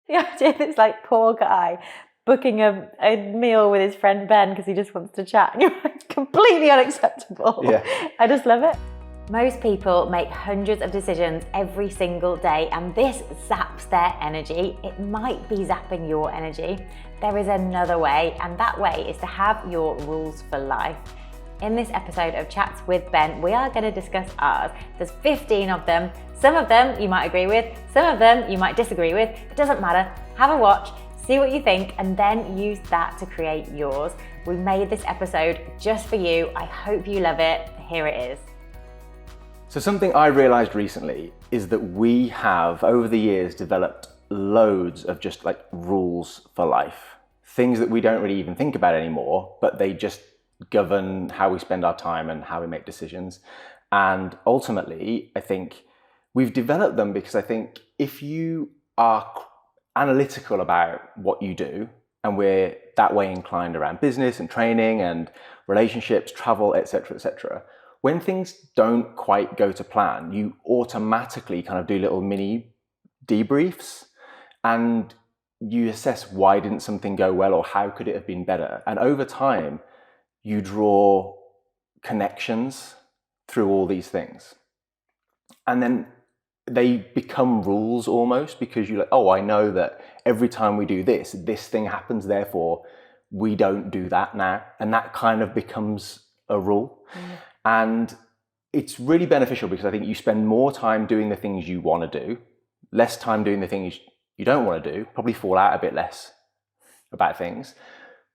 The idea of this like poor guy booking a meal with his friend Ben because he just wants to chat, and you're like, completely unacceptable. Yeah. I just love it. Most people make hundreds of decisions every single day, and this zaps their energy. It might be zapping your energy. There is another way, and that way is to have your rules for life. In this episode of Chats with Ben, we are going to discuss ours. There's 15 of them. Some of them you might agree with, some of them you might disagree with. It doesn't matter. Have a watch, see what you think, and then use that to create yours. We made this episode just for you. I hope you love it. Here it is. So something I realized recently is that we have, over the years, developed loads of just like rules for life. Things that we don't really even think about anymore, but they just govern how we spend our time and how we make decisions. And ultimately, I think we've developed them because I think if you are analytical about what you do, and we're that way inclined around business and training and relationships, travel, etc., when things don't quite go to plan, you automatically kind of do little mini debriefs and you assess why didn't something go well or how could it have been better. And over time, you draw connections through all these things. And then they become rules almost, because you're like, oh, I know that every time we do this, this thing happens, therefore we don't do that now. And that kind of becomes a rule. Mm. And it's really beneficial because I think you spend more time doing the things you want to do, less time doing the things you don't want to do, probably fall out a bit less about things.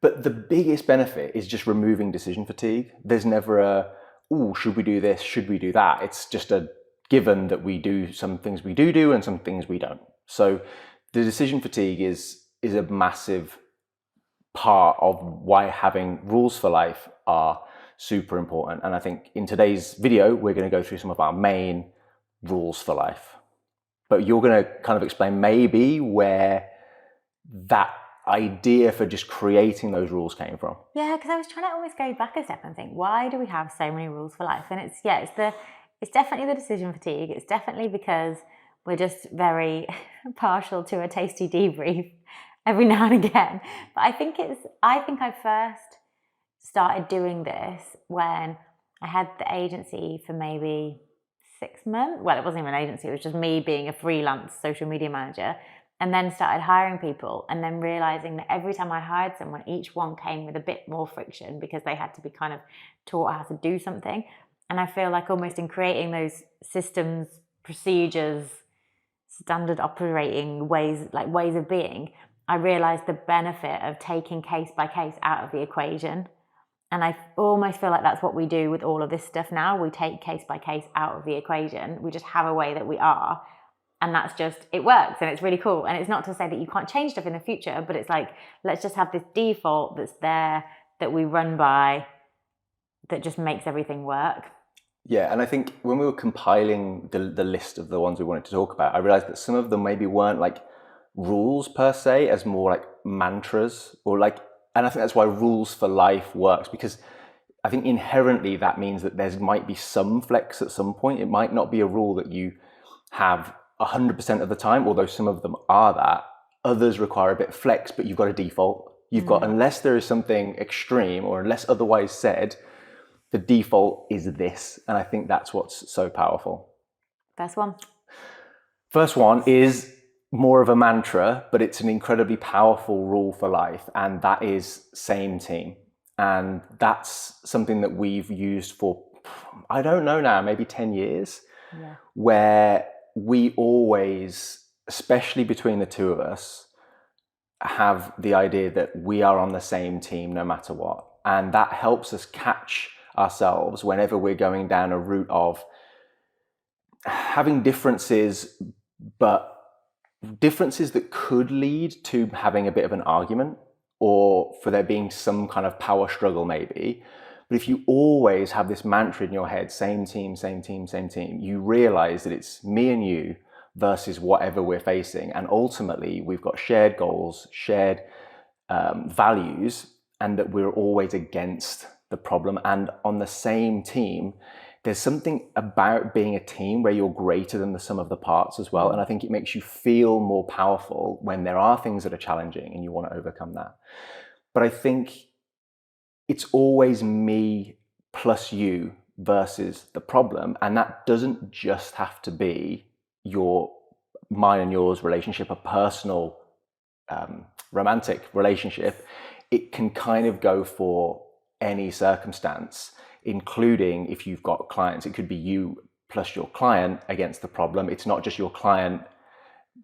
But the biggest benefit is just removing decision fatigue. There's never a, oh, should we do this? Should we do that? It's just a given that we do some things we do and some things we don't. So the decision fatigue is a massive part of why having rules for life are super important. And I think in today's video, we're going to go through some of our main rules for life. But you're going to kind of explain maybe where that idea for just creating those rules came from. Yeah, because I was trying to almost go back a step and think, why do we have so many rules for life? And it's definitely the decision fatigue. It's definitely because we're just very partial to a tasty debrief every now and again. But I think I first started doing this when I had the agency for maybe 6 months. Well, it wasn't even an agency, it was just me being a freelance social media manager. And then started hiring people, and then realizing that every time I hired someone, each one came with a bit more friction because they had to be kind of taught how to do something. And I feel like almost in creating those systems, procedures, standard operating ways of being, I realized the benefit of taking case by case out of the equation. And I almost feel like that's what we do with all of this stuff now. We take case by case out of the equation. We just have a way that we are. And that's just, it works and it's really cool. And it's not to say that you can't change stuff in the future, but it's like, let's just have this default that's there that we run by that just makes everything work. Yeah, and I think when we were compiling the list of the ones we wanted to talk about, I realized that some of them maybe weren't like rules per se, as more like mantras or like, and I think that's why rules for life works, because I think inherently that means that there might be some flex at some point. It might not be a rule that you have 100% of the time, although some of them are that. Others require a bit of flex, but you've got a default. You've got, unless there is something extreme or unless otherwise said, the default is this. And I think that's what's so powerful. First one is more of a mantra, but it's an incredibly powerful rule for life. And that is same team. And that's something that we've used for, I don't know now, maybe 10 years, where we always, especially between the two of us, have the idea that we are on the same team no matter what. And that helps us catch ourselves whenever we're going down a route of having differences, but differences that could lead to having a bit of an argument or for there being some kind of power struggle maybe. But if you always have this mantra in your head, same team, same team, same team, you realize that it's me and you versus whatever we're facing. And ultimately, we've got shared goals, shared values, and that we're always against the problem and on the same team there's something about being a team where you're greater than the sum of the parts as well. And I think it makes you feel more powerful when there are things that are challenging and you want to overcome that. But I think it's always me plus you versus the problem. And that doesn't just have to be mine and yours relationship, a personal, romantic relationship. It can kind of go for any circumstance, including if you've got clients. It could be you plus your client against the problem. It's not just your client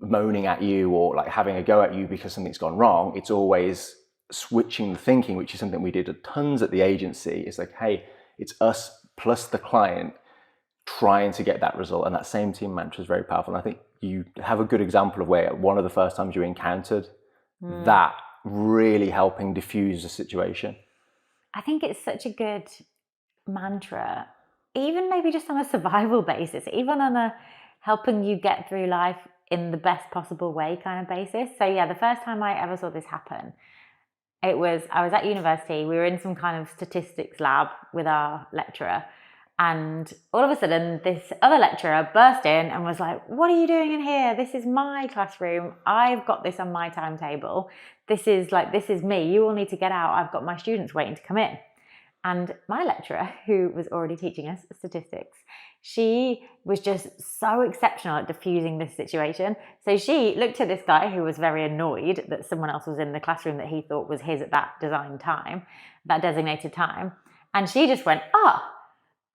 moaning at you or like having a go at you because something's gone wrong. It's always switching the thinking, which is something we did tons at the agency. It's like, hey, it's us plus the client trying to get that result. And that same team mantra is very powerful. And I think you have a good example of where one of the first times you encountered that really helping diffuse the situation. I think it's such a good mantra, even maybe just on a survival basis, even on a helping you get through life in the best possible way kind of basis. So yeah, the first time I ever saw this happen, I was at university. We were in some kind of statistics lab with our lecturer, and all of a sudden this other lecturer burst in and was like, "What are you doing in here? This is my classroom. I've got this on my timetable. This is me. You all need to get out. I've got my students waiting to come in." And my lecturer, who was already teaching us statistics, she was just so exceptional at diffusing this situation. So she looked at this guy who was very annoyed that someone else was in the classroom that he thought was his at that designated time. And she just went,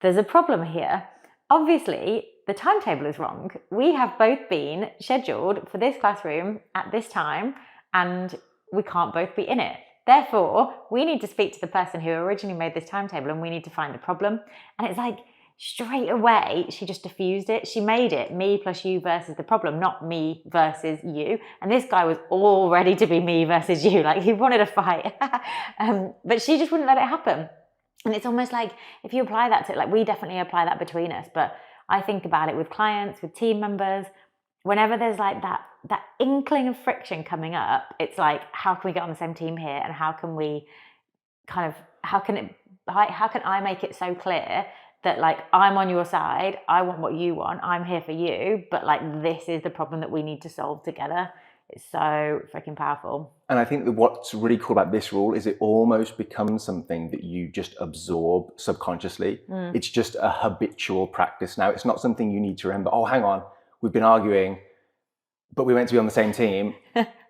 there's a problem here. Obviously, the timetable is wrong. We have both been scheduled for this classroom at this time, and we can't both be in it. Therefore, we need to speak to the person who originally made this timetable and we need to find the problem. And it's like straight away, she just diffused it. She made it me plus you versus the problem, not me versus you. And this guy was all ready to be me versus you. Like he wanted a fight. But she just wouldn't let it happen. And it's almost like if you apply that to, like, we definitely apply that between us, but I think about it with clients, with team members. Whenever there's like that inkling of friction coming up, it's like, how can we get on the same team here? And how can we how can I make it so clear that like I'm on your side, I want what you want, I'm here for you, but like this is the problem that we need to solve together. It's so freaking powerful. And I think that what's really cool about this rule is it almost becomes something that you just absorb subconsciously. It's just a habitual practice now. It's not something you need to remember. Oh, hang on, we've been arguing, but we meant to be on the same team.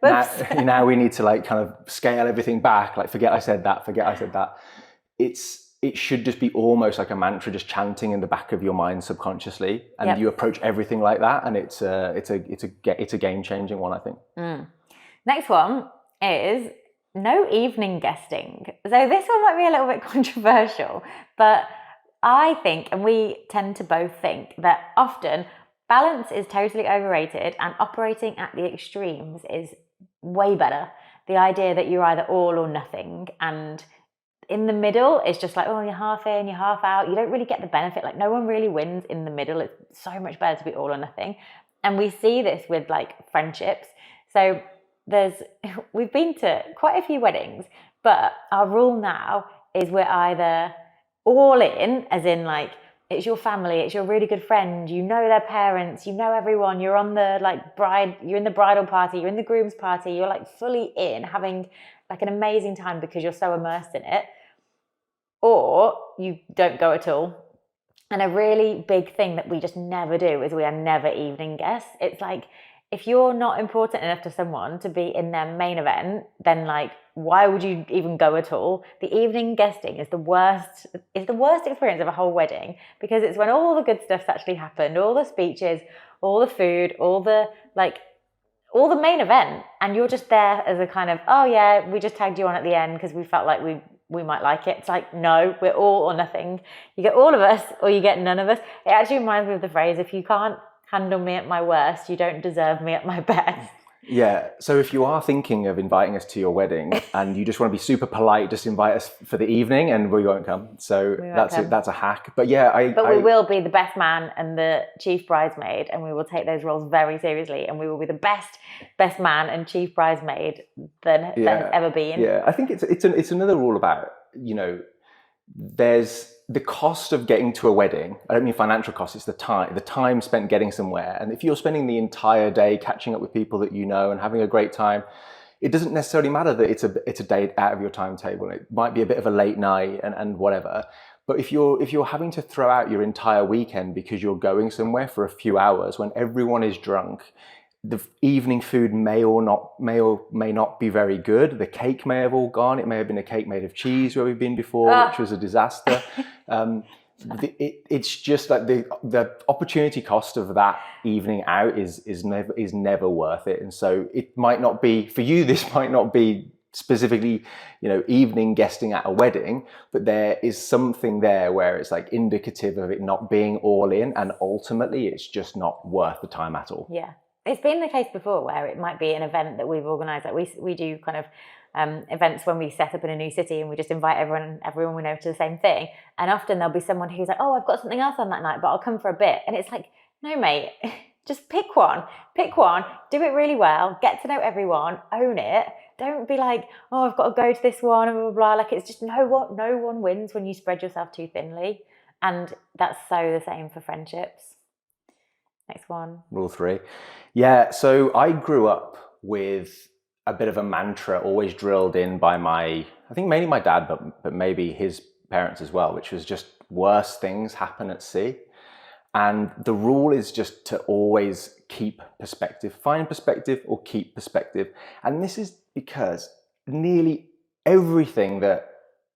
now we need to like kind of scale everything back. Like forget I said that. It should just be almost like a mantra, just chanting in the back of your mind subconsciously, and you approach everything like that, and it's a game-changing one, I think. Next one is no evening guesting. So this one might be a little bit controversial, but I think, and we tend to both think, that often balance is totally overrated and operating at the extremes is way better. The idea that you're either all or nothing, and in the middle, it's just like, oh, you're half in, you're half out. You don't really get the benefit. Like no one really wins in the middle. It's so much better to be all or nothing. And we see this with like friendships. So we've been to quite a few weddings, but our rule now is we're either all in, as in like, it's your family, it's your really good friend, you know their parents, you know everyone, you're on the you're in the bridal party, you're in the groom's party, you're like fully in, having like an amazing time because you're so immersed in it, or you don't go at all. And a really big thing that we just never do is we are never evening guests. It's like, if you're not important enough to someone to be in their main event, then like, why would you even go at all? The evening guesting is the worst experience of a whole wedding, because it's when all the good stuff's actually happened, all the speeches, all the food, all the main event, and you're just there as a kind of, oh yeah, we just tagged you on at the end because we felt like we might like it. It's like, no, we're all or nothing. You get all of us or you get none of us. It actually reminds me of the phrase, if you can't handle me at my worst, you don't deserve me at my best. Yeah. So if you are thinking of inviting us to your wedding and you just want to be super polite, just invite us for the evening and we won't come. So that's a hack. But yeah, we will be the best man and the chief bridesmaid, and we will take those roles very seriously, and we will be the best man and chief bridesmaid that has ever been. Yeah. I think it's another rule about, there's the cost of getting to a wedding. I don't mean financial cost, it's the time spent getting somewhere. And if you're spending the entire day catching up with people that you know and having a great time, it doesn't necessarily matter that it's a day out of your timetable. It might be a bit of a late night and whatever. But if you're having to throw out your entire weekend because you're going somewhere for a few hours when everyone is drunk, the evening food may or may not be very good. The cake may have all gone. It may have been a cake made of cheese where we've been before, which was a disaster. It's just like the opportunity cost of that evening out is never worth it. And so it might not be for you. This might not be specifically, evening guesting at a wedding, but there is something there where it's like indicative of it not being all in, and ultimately it's just not worth the time at all. Yeah. It's been the case before where it might be an event that we've organised. Like we do kind of events when we set up in a new city, and we just invite everyone we know to the same thing. And often there'll be someone who's like, oh, I've got something else on that night, but I'll come for a bit. And it's like, no, mate, just pick one, do it really well, get to know everyone, own it. Don't be like, oh, I've got to go to this one, blah, blah, blah. Like, it's just no one wins when you spread yourself too thinly. And that's so the same for friendships. Next one. Rule 3. Yeah, so I grew up with a bit of a mantra always drilled in by I think mainly my dad, but maybe his parents as well, which was just worse things happen at sea. And the rule is just to always keep perspective, find perspective or keep perspective. And this is because nearly everything that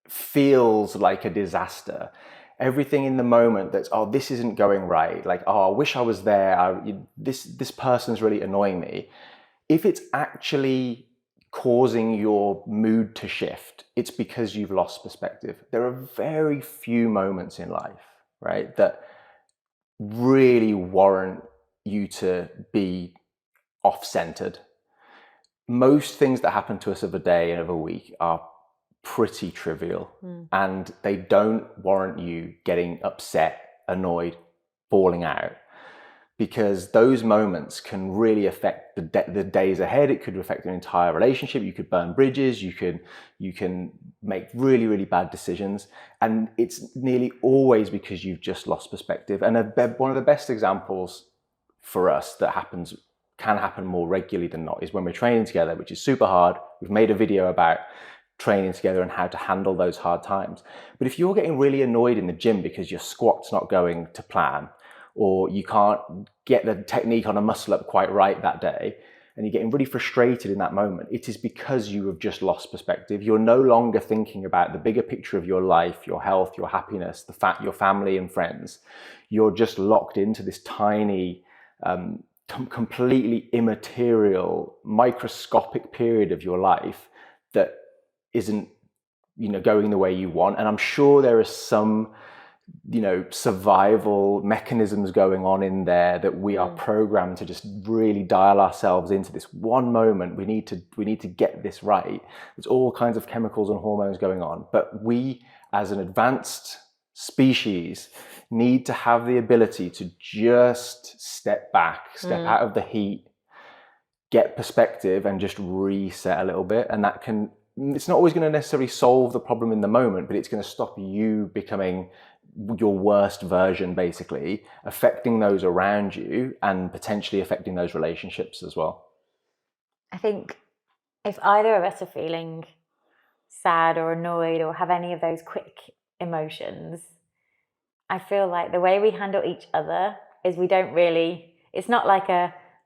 feels like a disaster, everything in the moment that's, oh, this isn't going right, like, oh, I wish I was there, this person's really annoying me. If it's actually causing your mood to shift, it's because you've lost perspective. There are very few moments in life, right, that really warrant you to be off-centered. Most things that happen to us of a day and of a week are pretty trivial, and they don't warrant you getting upset, annoyed, falling out, because those moments can really affect the days ahead. It could affect an entire relationship. You could burn bridges. You can make really, really bad decisions, and it's nearly always because you've just lost perspective. And one of the best examples for us that can happen more regularly than not is when we're training together, which is super hard. We've made a video about training together and how to handle those hard times. But if you're getting really annoyed in the gym because your squat's not going to plan, or you can't get the technique on a muscle up quite right that day, and you're getting really frustrated in that moment, it is because you have just lost perspective. You're no longer thinking about the bigger picture of your life, your health, your happiness, your family and friends. You're just locked into this tiny, completely immaterial, microscopic period of your life that isn't, going the way you want. And I'm sure there are some, survival mechanisms going on in there that we are programmed to just really dial ourselves into this one moment. We need to get this right. There's all kinds of chemicals and hormones going on, but we, as an advanced species, need to have the ability to just step back, step out of the heat, get perspective, and just reset a little bit. And it's not always going to necessarily solve the problem in the moment, but it's going to stop you becoming your worst version, basically, affecting those around you and potentially affecting those relationships as well. I think if either of us are feeling sad or annoyed or have any of those quick emotions, I feel like the way we handle each other is it's not like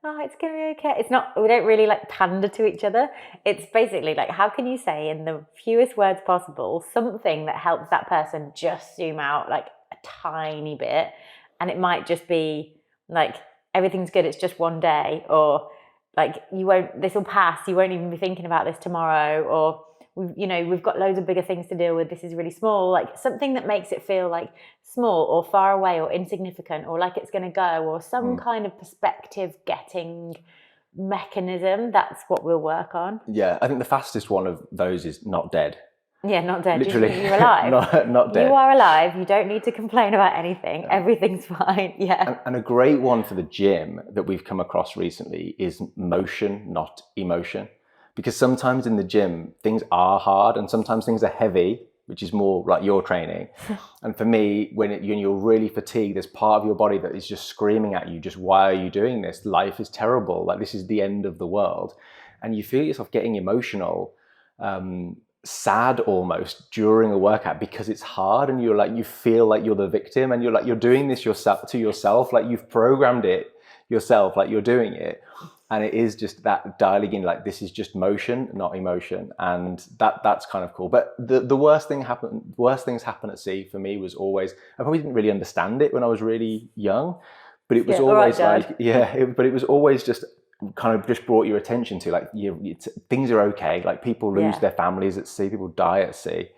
it's going to be okay. We don't really like pander to each other. It's basically like, how can you say in the fewest words possible something that helps that person just zoom out like a tiny bit? And it might just be like, everything's good, it's just one day, or like, this will pass, you won't even be thinking about this tomorrow, or we've got loads of bigger things to deal with, this is really small. Like something that makes it feel like small or far away or insignificant or like it's going to go, or some kind of perspective getting mechanism. That's what we'll work on. Yeah, I think the fastest one of those is not dead. Yeah, not dead. Literally. You're alive. not dead. You are alive. You don't need to complain about anything. Everything's fine. Yeah. And a great one for the gym that we've come across recently is motion, not emotion. Because sometimes in the gym, things are hard and sometimes things are heavy, which is more like your training. And for me, when you're really fatigued, there's part of your body that is just screaming at you, just, why are you doing this? Life is terrible. Like, this is the end of the world. And you feel yourself getting emotional, sad almost during a workout because it's hard, and you're like, you feel like you're the victim, and you're doing this yourself, like you've programmed it yourself, like you're doing it. And it is just that dialing in, like, this is just motion, not emotion. And that's kind of cool. But the worst things happen at sea for me was always, I probably didn't really understand it when I was really young, but it was always like, but it was always just kind of just brought your attention to, like, things are okay. Like, people lose their families at sea, people die at sea.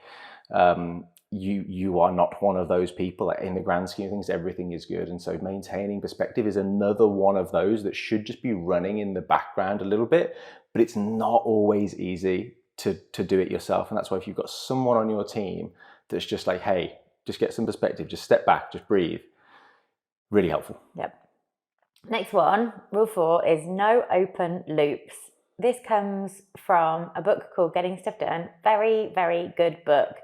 You are not one of those people. In the grand scheme of things, everything is good. And so maintaining perspective is another one of those that should just be running in the background a little bit, but it's not always easy to do it yourself. And that's why if you've got someone on your team that's just like, hey, just get some perspective, just step back, just breathe, really helpful. Yep. Next one, rule 4, is no open loops. This comes from a book called Getting Stuff Done. Very, very good book.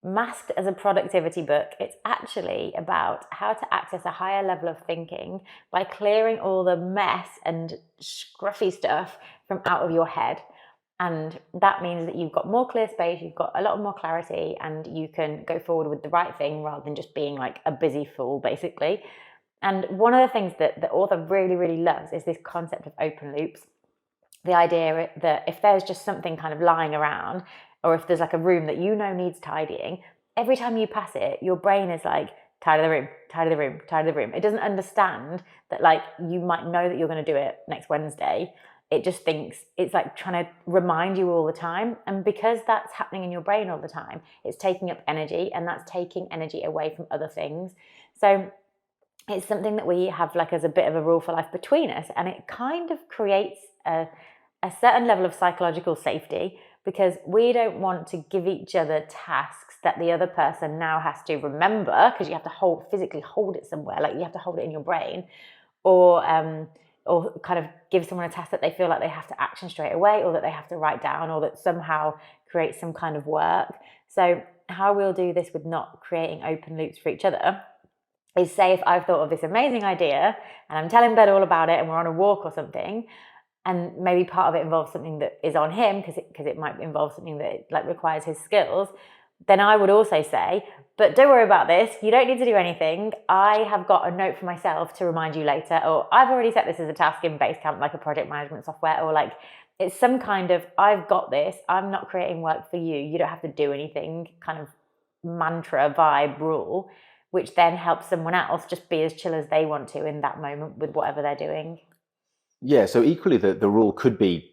Masked as a productivity book, it's actually about how to access a higher level of thinking by clearing all the mess and scruffy stuff from out of your head. And that means that you've got more clear space, you've got a lot more clarity, and you can go forward with the right thing rather than just being like a busy fool, basically. And one of the things that the author really, really loves is this concept of open loops. The idea that if there's just something kind of lying around, or if there's like a room that you know needs tidying, every time you pass it, your brain is like, tidy the room, tidy the room, tidy the room. It doesn't understand that, like, you might know that you're going to do it next Wednesday. It just thinks it's like trying to remind you all the time. And because that's happening in your brain all the time, it's taking up energy, and that's taking energy away from other things. So it's something that we have like as a bit of a rule for life between us. And it kind of creates a certain level of psychological safety, because we don't want to give each other tasks that the other person now has to remember, because you have to physically hold it somewhere, like you have to hold it in your brain, or kind of give someone a task that they feel like they have to action straight away, or that they have to write down, or that somehow creates some kind of work. So how we'll do this with not creating open loops for each other is, say if I've thought of this amazing idea and I'm telling Ben all about it and we're on a walk or something, and maybe part of it involves something that is on him because it might involve something that like requires his skills, then I would also say, but don't worry about this, you don't need to do anything, I have got a note for myself to remind you later, or I've already set this as a task in Basecamp, like a project management software, or like it's some kind of, I've got this, I'm not creating work for you, you don't have to do anything kind of mantra vibe rule, which then helps someone else just be as chill as they want to in that moment with whatever they're doing. Yeah, so equally the rule could be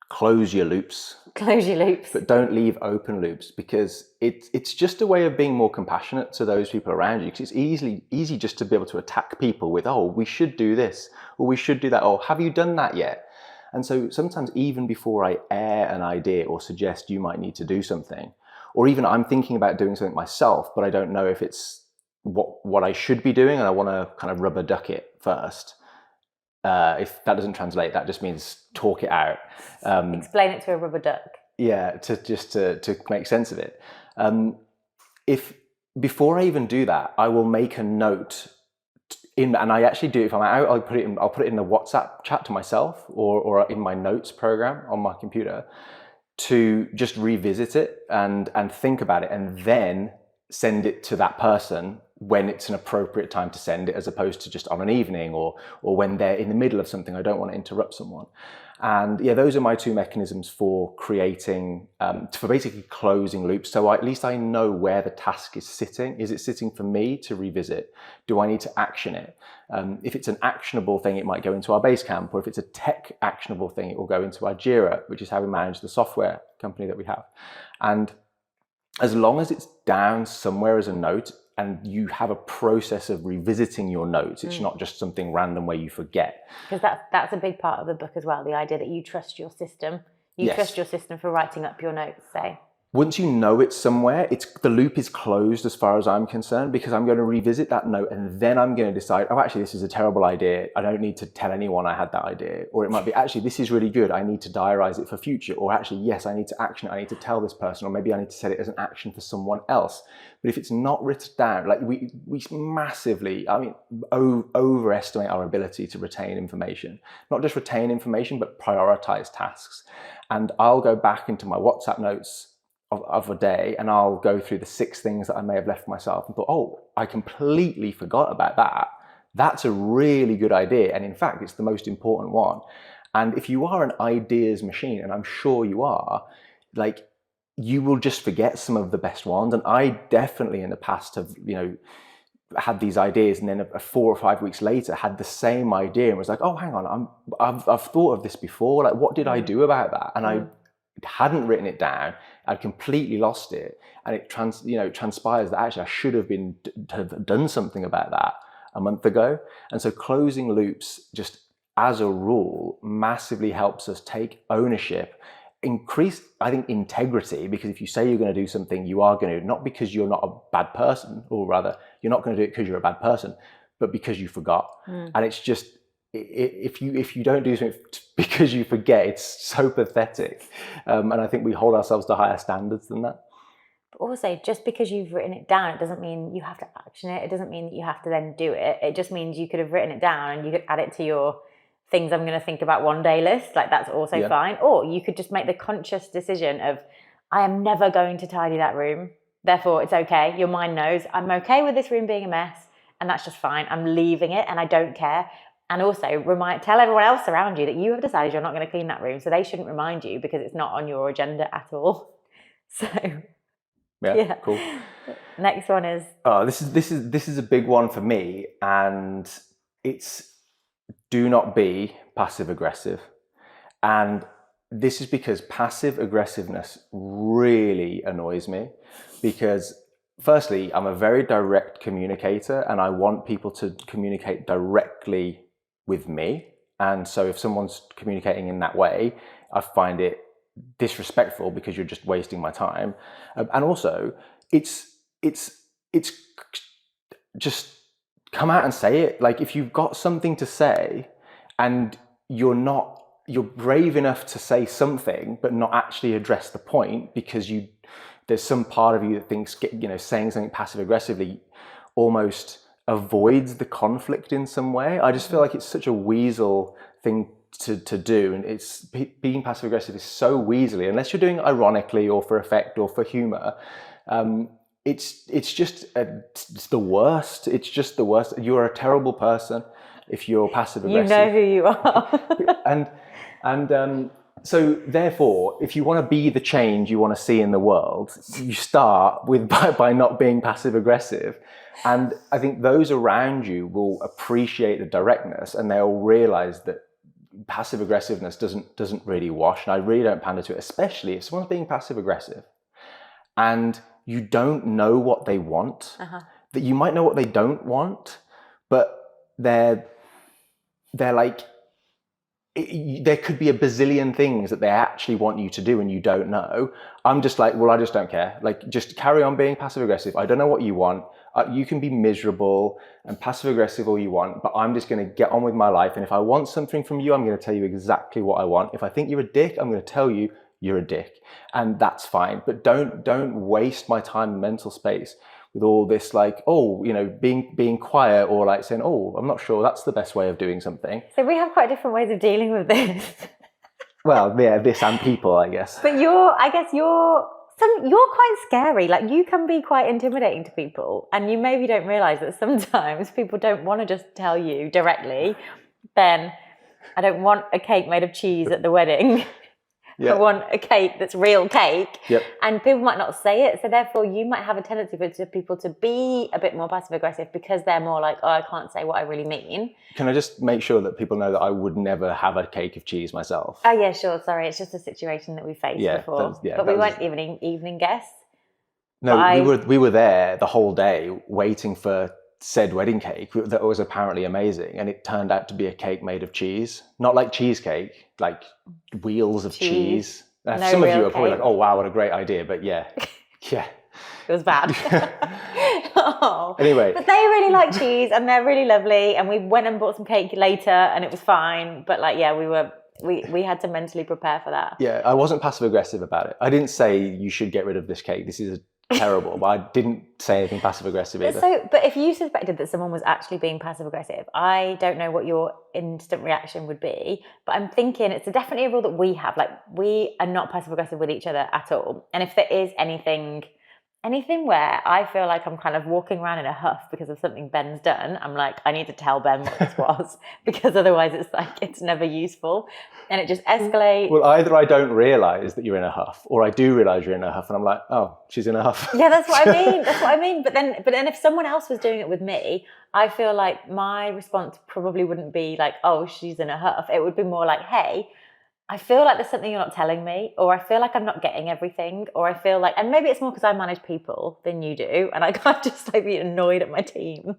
close your loops. Close your loops. But don't leave open loops, because it's just a way of being more compassionate to those people around you. Because it's easy just to be able to attack people with, oh, we should do this, or we should do that, or have you done that yet? And so sometimes even before I air an idea or suggest you might need to do something, or even I'm thinking about doing something myself, but I don't know if it's what I should be doing, and I want to kind of rubber duck it first. If that doesn't translate, that just means talk it out. Explain it to a rubber duck. Yeah, to make sense of it. If before I even do that, I will make a note and I actually do it if I'm out. I'll put it in the WhatsApp chat to myself, or in my notes program on my computer, to just revisit it and think about it, and then send it to that person when it's an appropriate time to send it, as opposed to just on an evening or when they're in the middle of something. I don't want to interrupt someone. And yeah, those are my two mechanisms for creating, for basically closing loops. So at least I know where the task is sitting. Is it sitting for me to revisit? Do I need to action it? If it's an actionable thing, it might go into our Basecamp, or if it's a tech actionable thing, it will go into our Jira, which is how we manage the software company that we have. And as long as it's down somewhere as a note, and you have a process of revisiting your notes, it's not just something random where you forget. Because that's a big part of the book as well, the idea that you trust your system. You trust your system for writing up your notes, say. once you know it's somewhere, the loop is closed as far as I'm concerned, because I'm going to revisit that note and then I'm going to decide, oh, actually, this is a terrible idea. I don't need to tell anyone I had that idea. Or it might be, actually, this is really good. I need to diarize it for future. Or actually, yes, I need to action it. I need to tell this person. Or maybe I need to set it as an action for someone else. But if it's not written down, like we massively, overestimate our ability to retain information. Not just retain information, but prioritize tasks. And I'll go back into my WhatsApp notes of a day and I'll go through the 6 things that I may have left myself and thought, oh, I completely forgot about that. That's a really good idea. And in fact, it's the most important one. And if you are an ideas machine, and I'm sure you are, like, you will just forget some of the best ones. And I definitely in the past have, had these ideas, and then 4 or 5 weeks later had the same idea and was like, oh, hang on, I've thought of this before. Like, what did I do about that? And I hadn't written it down. I'd completely lost it. And it transpires that actually I should have done something about that a month ago. And so closing loops, just as a rule, massively helps us take ownership, increase, I think, integrity, because if you say you're going to do something, you are going to, not because you're not a bad person, or rather, you're not going to do it because you're a bad person, but because you forgot. And it's just, if you don't do something because you forget, it's so pathetic. And I think we hold ourselves to higher standards than that. But also, just because you've written it down, it doesn't mean you have to action it. It doesn't mean that you have to then do it. It just means you could have written it down and you could add it to your things I'm going to think about one day list. Like, that's also fine. Or you could just make the conscious decision of, I am never going to tidy that room. Therefore, it's okay. Your mind knows I'm okay with this room being a mess, and that's just fine. I'm leaving it and I don't care. And also tell everyone else around you that you have decided you're not going to clean that room, so they shouldn't remind you because it's not on your agenda at all. So yeah. Cool. Next one is this is a big one for me, and it's do not be passive aggressive. And this is because passive aggressiveness really annoys me, because firstly, I'm a very direct communicator and I want people to communicate directly with me. And so if someone's communicating in that way, I find it disrespectful because you're just wasting my time. And also, it's just come out and say it. Like, if you've got something to say and you're brave enough to say something but not actually address the point because there's some part of you that thinks, saying something passive aggressively almost avoids the conflict in some way. I just feel like it's such a weasel thing to do, and being passive aggressive is so weaselly unless you're doing it ironically or for effect or for humor. It's the worst. It's just the worst. You're a terrible person if you're passive aggressive. You know who you are. and so therefore, if you want to be the change you want to see in the world, you start by not being passive aggressive. And I think those around you will appreciate the directness, and they'll realize that passive aggressiveness doesn't really wash. And I really don't pander to it, especially if someone's being passive aggressive and you don't know what they want. That you might know what they don't want, but they're like, there could be a bazillion things that they actually want you to do and you don't know. I'm just like, well, I just don't care. Like, just carry on being passive aggressive. I don't know what you want. You can be miserable and passive aggressive all you want, but I'm just going to get on with my life. And if I want something from you, I'm going to tell you exactly what I want. If I think you're a dick, I'm going to tell you you're a dick, and that's fine. But don't waste my time and mental space with all this, like, being quiet, or like saying, oh, I'm not sure that's the best way of doing something. So we have quite different ways of dealing with this. Well, yeah, this and people, I guess. But you're quite scary. Like, you can be quite intimidating to people, and you maybe don't realize that sometimes people don't want to just tell you directly, Ben, I don't want a cake made of cheese at the wedding. I want a cake that's real cake. And people might not say it, so therefore you might have a tendency for people to be a bit more passive aggressive because they're more like, oh, I can't say what I really mean. Can I just make sure that people know that I would never have a cake of cheese myself? Oh yeah, sure, sorry, it's just a situation that we faced before. But we weren't even evening guests. No, we were there the whole day waiting for said wedding cake that was apparently amazing, and it turned out to be a cake made of cheese. Not like cheesecake, like wheels of cheese. And No some of you real are probably cake. like, oh wow, what a great idea. But yeah. It was bad. Oh. Anyway. But they really like cheese and they're really lovely. And we went and bought some cake later and it was fine. But like, yeah, we had to mentally prepare for that. Yeah, I wasn't passive aggressive about it. I didn't say you should get rid of this cake. This is terrible. But I didn't say anything passive aggressive either. But if you suspected that someone was actually being passive aggressive, I don't know what your instant reaction would be. But I'm thinking it's definitely a rule that we have. Like, we are not passive aggressive with each other at all. And if there is anything where I feel like I'm kind of walking around in a huff because of something Ben's done, I'm like, I need to tell Ben what this was, because otherwise it's like, it's never useful and it just escalates. Well, either I don't realise that you're in a huff, or I do realise you're in a huff and I'm like, oh, she's in a huff. Yeah, that's what I mean. But then if someone else was doing it with me, I feel like my response probably wouldn't be like, oh, she's in a huff. It would be more like, hey, I feel like there's something you're not telling me, or I feel like I'm not getting everything, or I feel like, and maybe it's more because I manage people than you do, and I can't just like be annoyed at my team.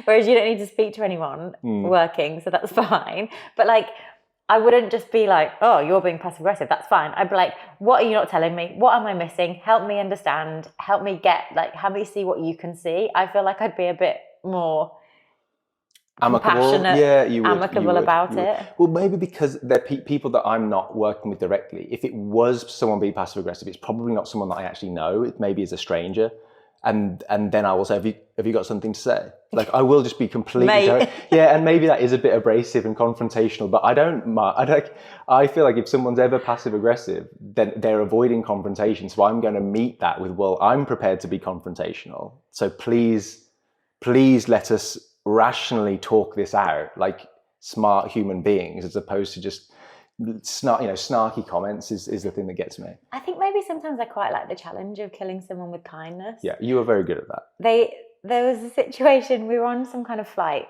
Whereas you don't need to speak to anyone working, so that's fine. But like, I wouldn't just be like, oh, you're being passive aggressive, that's fine. I'd be like, what are you not telling me? What am I missing? Help me understand. Help me see what you can see. I feel like I'd be a bit more compassionate, amicable about it. Well, maybe because they're people that I'm not working with directly. If it was someone being passive aggressive, it's probably not someone that I actually know. It maybe is a stranger, and then I will say, "Have you got something to say?" Like, I will just be completely yeah, and maybe that is a bit abrasive and confrontational, but I feel like if someone's ever passive aggressive, then they're avoiding confrontation. So I'm going to meet that with, well, I'm prepared to be confrontational. So please let us rationally talk this out like smart human beings, as opposed to just snarky comments is the thing that gets me. I think maybe sometimes I quite like the challenge of killing someone with kindness. Yeah, you are very good at that. There was a situation, we were on some kind of flight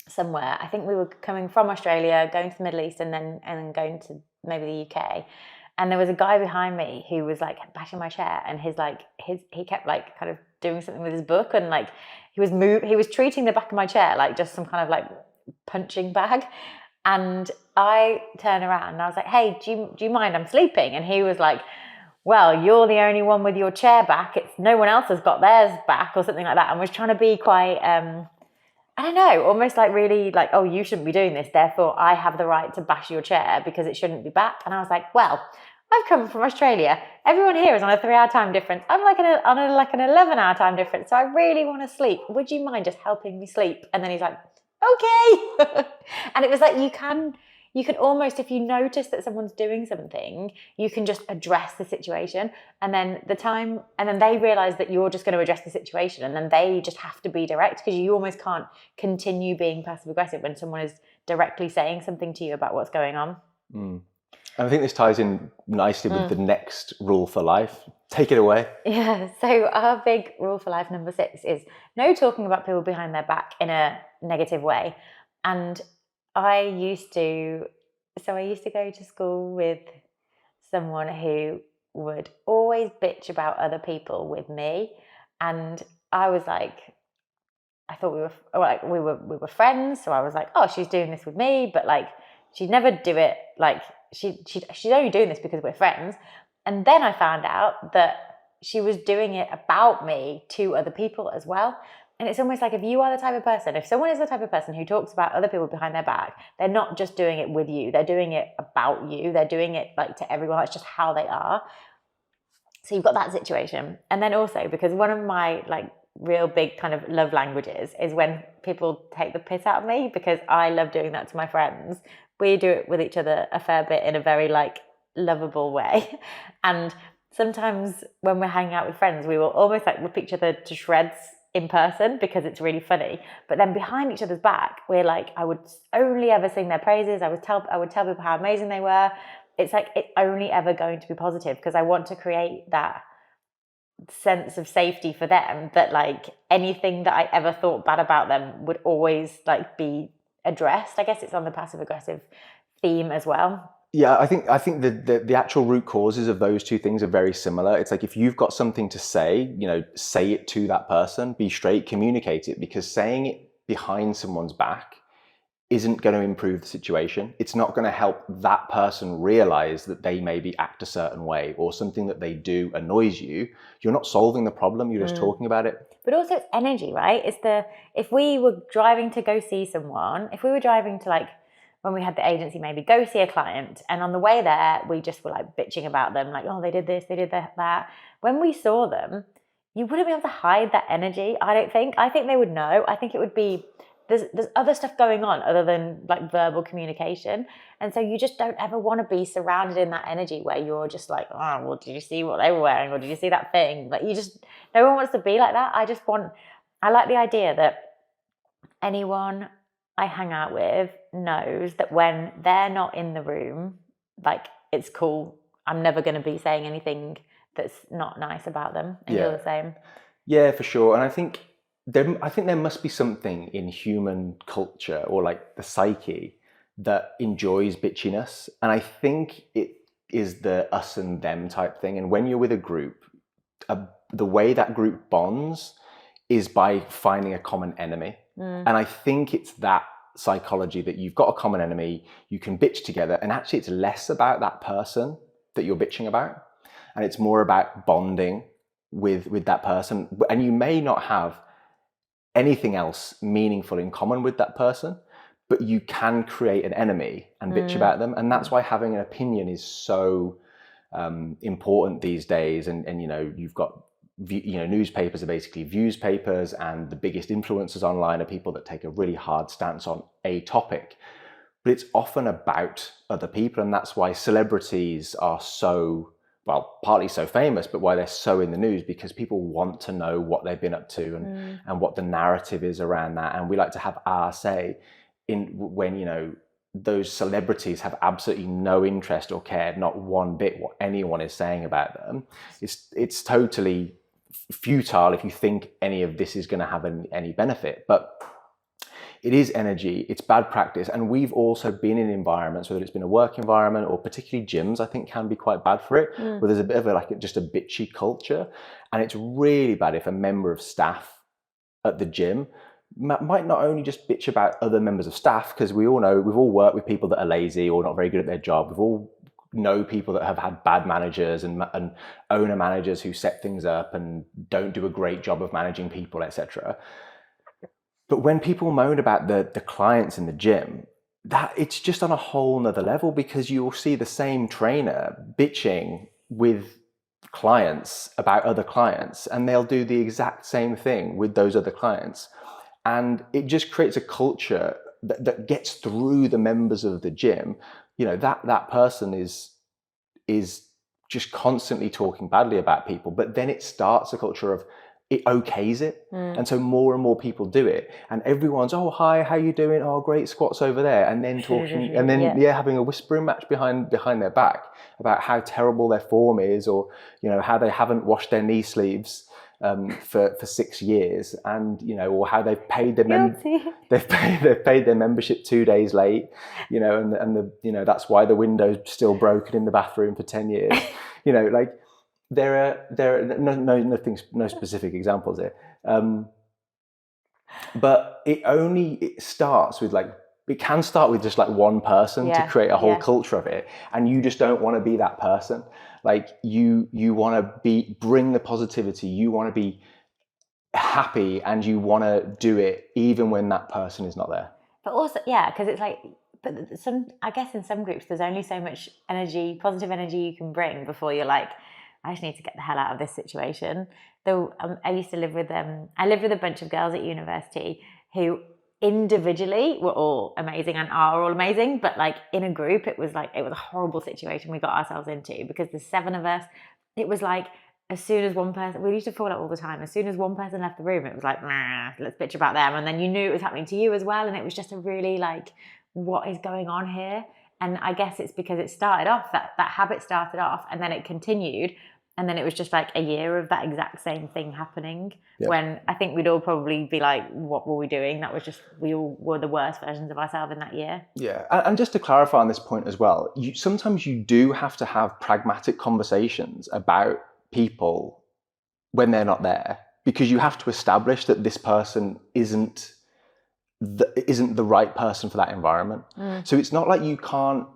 somewhere. I think we were coming from Australia, going to the Middle East, and then going to maybe the UK. And there was a guy behind me who was like bashing my chair, and he kept like kind of doing something with his book, and like he was treating the back of my chair like just some kind of like punching bag. And I turned around and I was like, hey, do you mind? I'm sleeping. And he was like, well, you're the only one with your chair back. It's no one else has got theirs back, or something like that. And was trying to be quite, I don't know, almost like really like, oh, you shouldn't be doing this, therefore I have the right to bash your chair because it shouldn't be back. And I was like, well, I've come from Australia. Everyone here is on a 3-hour time difference. I'm like on an 11-hour time difference. So I really want to sleep. Would you mind just helping me sleep? And then he's like, okay. And it was like, you can almost, if you notice that someone's doing something, you can just address the situation. And then they realize that you're just going to address the situation. And then they just have to be direct, because you almost can't continue being passive aggressive when someone is directly saying something to you about what's going on. And I think this ties in nicely with the next rule for life. Take it away. Yeah, so our big rule for life, number 6, is no talking about people behind their back in a negative way. And I used to go to school with someone who would always bitch about other people with me. And I was like, I thought we were friends. So I was like, oh, she's doing this with me, but like, she'd never do it. Like, she's only doing this because we're friends. And then I found out that she was doing it about me to other people as well. And it's almost like, if you are the type of person, if someone is the type of person who talks about other people behind their back, they're not just doing it with you, they're doing it about you, they're doing it like to everyone. That's just how they are. So you've got that situation. And then also, because one of my like real big kind of love languages is when people take the piss out of me, because I love doing that to my friends. We do it with each other a fair bit in a very like lovable way. And sometimes when we're hanging out with friends, we will almost like rip each other to shreds in person because it's really funny. But then behind each other's back, we're like, I would only ever sing their praises. I would tell people how amazing they were. It's like, it's only ever going to be positive, because I want to create that sense of safety for them, that like anything that I ever thought bad about them would always like be addressed. I guess it's on the passive aggressive theme as well. Yeah, I think the actual root causes of those two things are very similar. It's like, if you've got something to say, say it to that person, be straight, communicate it, because saying it behind someone's back isn't going to improve the situation. It's not going to help that person realize that they maybe act a certain way, or something that they do annoys you. You're not solving the problem, you're just talking about it. But also it's energy, right? If we were driving to go see someone, if we were driving to, like, when we had the agency, maybe go see a client, and on the way there we just were like bitching about them, like, oh, they did this, they did that. When we saw them, you wouldn't be able to hide that energy, I don't think. I think they would know. I think it would be, there's other stuff going on other than like verbal communication. And so you just don't ever want to be surrounded in that energy where you're just like, oh, well, did you see what they were wearing? Or did you see that thing? Like, no one wants to be like that. I like the idea that anyone I hang out with knows that when they're not in the room, like, it's cool. I'm never going to be saying anything that's not nice about them. And you're the same. Yeah, for sure. And I think there must be something in human culture, or like the psyche, that enjoys bitchiness. And I think it is the us and them type thing. And when you're with a group, the way that group bonds is by finding a common enemy. And I think it's that psychology, that you've got a common enemy, you can bitch together, and actually it's less about that person that you're bitching about, and it's more about bonding with that person. And you may not have anything else meaningful in common with that person, but you can create an enemy and bitch about them. And that's why having an opinion is so important these days. And you've got, newspapers are basically views papers, and the biggest influencers online are people that take a really hard stance on a topic, but it's often about other people. And that's why celebrities are so, well, partly so famous, but why they're so in the news, because people want to know what they've been up to and what the narrative is around that. And we like to have our say in when, those celebrities have absolutely no interest or care, not one bit, what anyone is saying about them. It's totally futile if you think any of this is going to have any benefit. But it is energy, it's bad practice. And we've also been in environments, whether it's been a work environment or particularly gyms, I think can be quite bad for it, where there's a bit of just a bitchy culture. And it's really bad if a member of staff at the gym might not only just bitch about other members of staff, because we all know, we've all worked with people that are lazy or not very good at their job. We've all know people that have had bad managers and owner managers who set things up and don't do a great job of managing people, etc. But when people moan about the clients in the gym, that it's just on a whole nother level, because you'll see the same trainer bitching with clients about other clients, and they'll do the exact same thing with those other clients. And it just creates a culture that gets through the members of the gym. That person is just constantly talking badly about people, but then it starts a culture of, it okays it. And so more and more people do it, and everyone's, oh, hi, how you doing? Oh, great squats over there. And then talking, and then having a whispering match behind their back about how terrible their form is, or how they haven't washed their knee sleeves for 6 years, and or how they've paid their they've paid their membership 2 days late, and that's why the window's still broken in the bathroom for 10 years. Like, there are no specific examples here, but it starts with it can start with just one person to create a whole culture of it, and you just don't want to be that person. Like, you want to bring the positivity, you want to be happy, and you want to do it even when that person is not there. But also, because it's like, but I guess in some groups there's only so much energy, positive energy you can bring before you're like, I just need to get the hell out of this situation. Though I used to live with I lived with a bunch of girls at university who individually were all amazing and are all amazing, but in a group it was a horrible situation we got ourselves into, because there's 7 of us. It was like, as soon as one person, we used to fall out all the time, as soon as one person left the room, it was like, nah, let's bitch about them. And then you knew it was happening to you as well, and it was just a really what is going on here? And I guess it's because it started off, that habit started off, and then it continued. And then it was just a year of that exact same thing happening, when I think we'd all probably be like, what were we doing? That was just, we all were the worst versions of ourselves in that year. Yeah. And just to clarify on this point as well, sometimes you do have to have pragmatic conversations about people when they're not there, because you have to establish that this person isn't isn't the right person for that environment. So it's not like you can't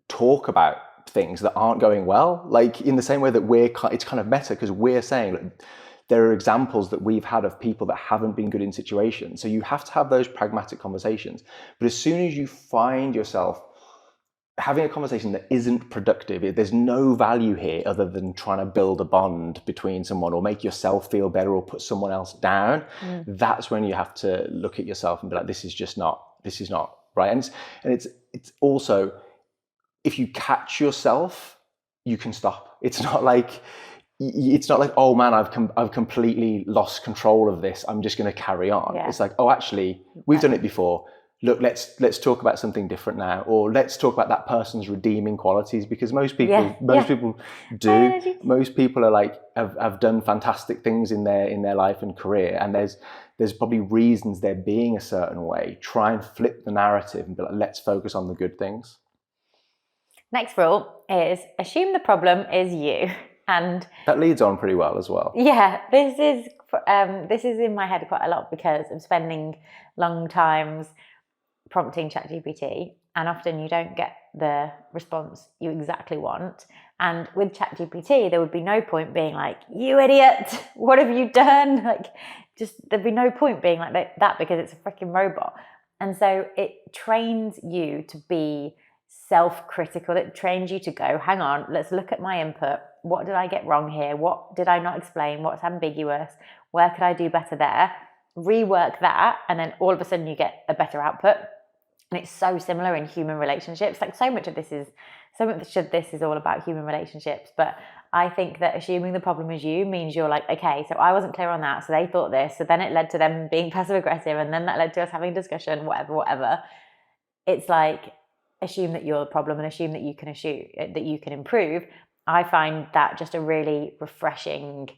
talk about things that aren't going well, like in the same way that it's kind of meta, because we're saying that there are examples that we've had of people that haven't been good in situations. So you have to have those pragmatic conversations. But as soon as you find yourself having a conversation that isn't productive, there's no value here other than trying to build a bond between someone or make yourself feel better or put someone else down, that's when you have to look at yourself and be like, this is not right. And it's also, if you catch yourself, you can stop. It's not like, oh man, I've completely lost control of this, I'm just going to carry on. It's like, oh, actually, we've done it before. Look, let's talk about something different now, or let's talk about that person's redeeming qualities, because most people do. Most people are like have done fantastic things in their life and career, and there's probably reasons they're being a certain way. Try and flip the narrative and be like, let's focus on the good things. Next rule is assume the problem is you. And that leads on pretty well as well. Yeah, this is in my head quite a lot because I'm spending long times prompting ChatGPT, and often you don't get the response you exactly want. And with ChatGPT, there would be no point being like, you idiot, what have you done? Like, just there'd be no point being like that because it's a freaking robot. And so it trains you to be self-critical. It trains you to go, hang on, let's look at my input. What did I get wrong here? What did I not explain? What's ambiguous? Where could I do better there? Rework that, and then all of a sudden you get a better output. And it's so similar in human relationships. Like so much of this is all about human relationships. But I think that assuming the problem is you means you're like, okay, so I wasn't clear on that, so they thought this, so then it led to them being passive aggressive, and then that led to us having a discussion, whatever. It's like, assume that you're the problem and assume that you can improve. I find that just a really refreshing,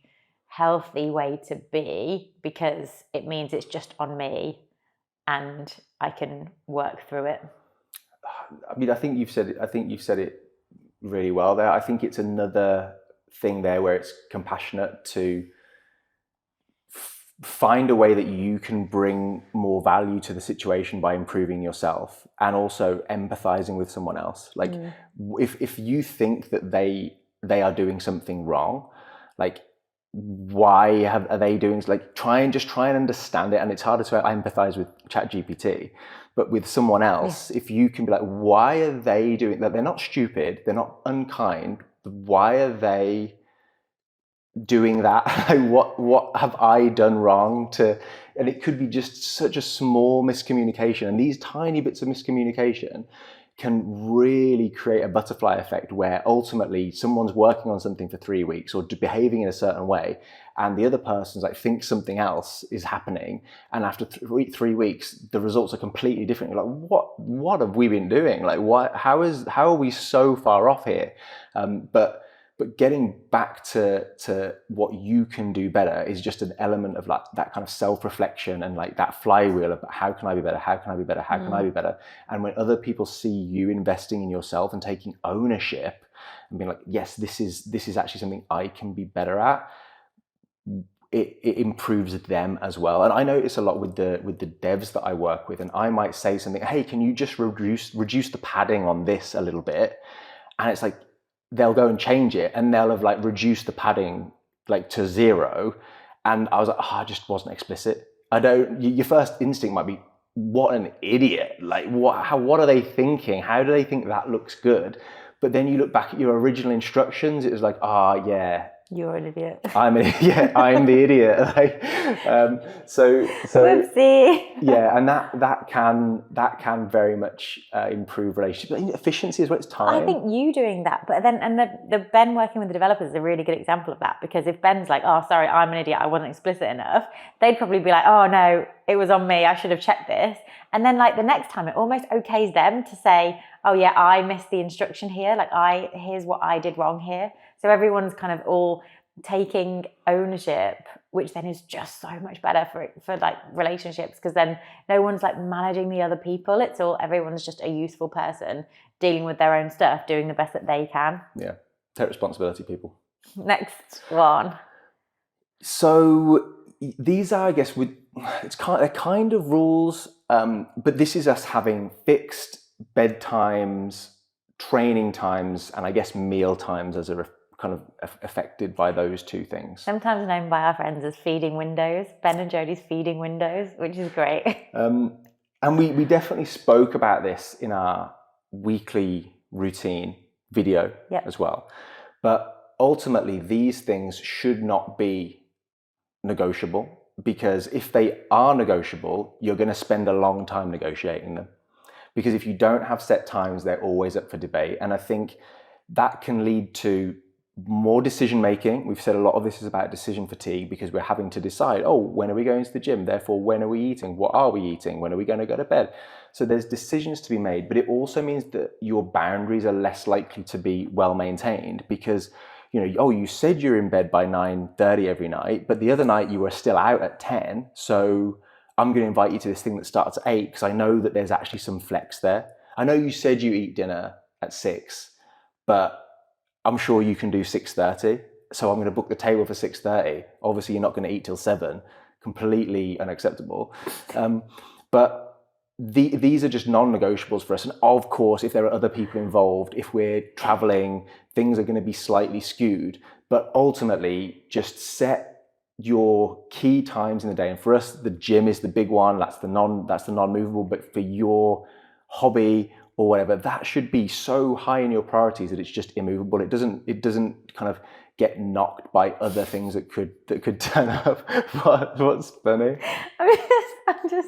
healthy way to be, because it means it's just on me and I can work through it. I mean, I think you've said it really well there. I think it's another thing there where it's compassionate to find a way that you can bring more value to the situation by improving yourself and also empathizing with someone else. Like if you think that they are doing something wrong, like why are they doing, like try and understand it. And it's harder to empathize with ChatGPT, but with someone else, if you can be like, why are they doing that? They're not stupid, they're not unkind. Why are they doing that? what have I done wrong and it could be just such a small miscommunication, and these tiny bits of miscommunication can really create a butterfly effect where ultimately someone's working on something for 3 weeks or behaving in a certain way, and the other person's like thinks something else is happening, and after 3 weeks the results are completely different. You're like, what have we been doing? Like, how are we so far off here? But getting back to what you can do better is just an element of like that kind of self-reflection and like that flywheel of how can I be better? How can I be better? How can I be better? And when other people see you investing in yourself and taking ownership and being like, yes, this is actually something I can be better at, it improves them as well. And I notice a lot with the devs that I work with, and I might say something, hey, can you just reduce the padding on this a little bit? And it's like, they'll go and change it and they'll have like reduced the padding like to 0. And I was like, I just wasn't explicit. Your first instinct might be, what an idiot. Like what are they thinking? How do they think that looks good? But then you look back at your original instructions, it was like, yeah, you're an idiot. I'm the idiot. Like, so whoopsie. Yeah, and that can very much improve relationships. Efficiency as well. It's time. I think you doing that, but then the Ben working with the developers is a really good example of that, because if Ben's like, oh, sorry, I'm an idiot, I wasn't explicit enough, they'd probably be like, oh no, it was on me, I should have checked this. And then like the next time, it almost okays them to say, oh yeah, I missed the instruction here. Like here's what I did wrong here. So everyone's kind of all taking ownership, which then is just so much better for like relationships, because then no one's like managing the other people. It's all, everyone's just a useful person dealing with their own stuff, doing the best that they can. Yeah, take responsibility, people. Next one. So these are, I guess, they're kind of rules, but this is us having fixed bedtimes, training times, and I guess meal times as a kind of affected by those two things. Sometimes known by our friends as feeding windows, Ben and Jodie's feeding windows, which is great. And we definitely spoke about this in our weekly routine video as well. But ultimately, these things should not be negotiable, because if they are negotiable, you're going to spend a long time negotiating them. Because if you don't have set times, they're always up for debate. And I think that can lead to more decision making. We've said a lot of this is about decision fatigue, because we're having to decide, oh, when are we going to the gym? Therefore, when are we eating? What are we eating? When are we going to go to bed? So there's decisions to be made, but it also means that your boundaries are less likely to be well maintained, because you said you're in bed by 9:30 every night, but the other night you were still out at 10. So I'm going to invite you to this thing that starts at 8 because I know that there's actually some flex there. I know you said you eat dinner at 6, but I'm sure you can do 6:30. So I'm going to book the table for 6:30. Obviously, you're not going to eat till 7. Completely unacceptable. But these are just non-negotiables for us. And of course, if there are other people involved, if we're traveling, things are going to be slightly skewed. But ultimately, just set your key times in the day. And for us, the gym is the big one. That's the non-movable. But for your hobby or whatever, that should be so high in your priorities that it's just immovable. It doesn't kind of get knocked by other things that could turn up. What's funny?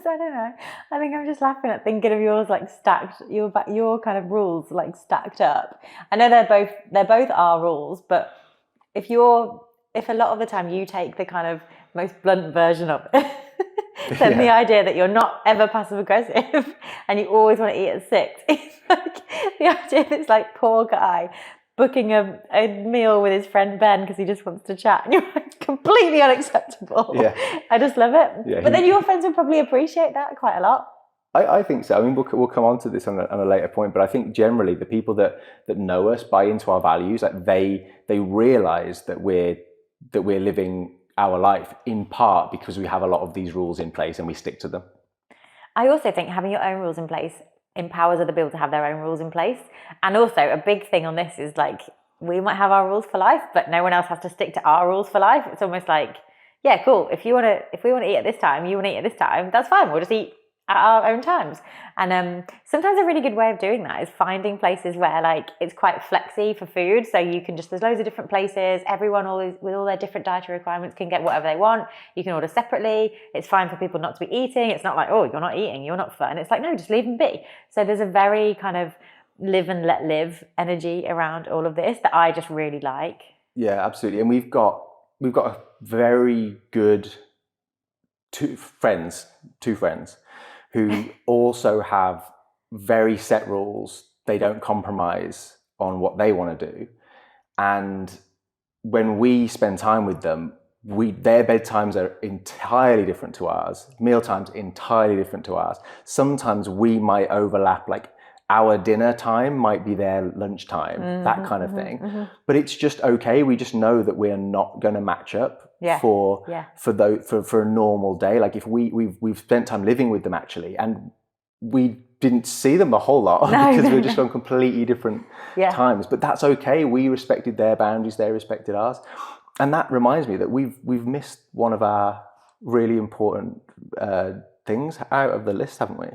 I don't know. I think I'm just laughing at thinking of yours like stacked, your kind of rules like stacked up. I know they're both our rules, but if a lot of the time you take the kind of most blunt version of it, then the idea that you're not ever passive aggressive and you always want to eat at 6, it's like the idea that it's like poor guy booking a meal with his friend Ben because he just wants to chat, and you're like, completely unacceptable. Yeah. I just love it. Yeah, but then your friends will probably appreciate that quite a lot. I think so. I mean, we'll come on to this on a later point, but I think generally the people that know us, buy into our values, like they realize that we're living our life in part because we have a lot of these rules in place and we stick to them. I also think having your own rules in place empowers other people to have their own rules in place. And also a big thing on this is like, we might have our rules for life, but no one else has to stick to our rules for life. It's almost like, yeah, cool. If we want to eat at this time, you want to eat at this time, that's fine. We'll just eat at our own times. And sometimes a really good way of doing that is finding places where like it's quite flexy for food. So you can there's loads of different places. Everyone with all their different dietary requirements can get whatever they want. You can order separately. It's fine for people not to be eating. It's not like, oh, you're not eating, you're not fun. It's like, no, just leave them be. So there's a very kind of live and let live energy around all of this that I just really like. Yeah, absolutely. And we've got a very good two friends who also have very set rules. They don't compromise on what they want to do. And when we spend time with them, their bedtimes are entirely different to ours. Mealtimes entirely different to ours. Sometimes we might overlap, like our dinner time might be their lunchtime, that kind of thing. Mm-hmm. But it's just okay. We just know that we're not going to match up for a normal day. Like if we've spent time living with them actually, and we didn't see them a whole lot because we're just on completely different times. But that's okay. We respected their boundaries. They respected ours. And that reminds me that we've missed one of our really important things out of the list, haven't we?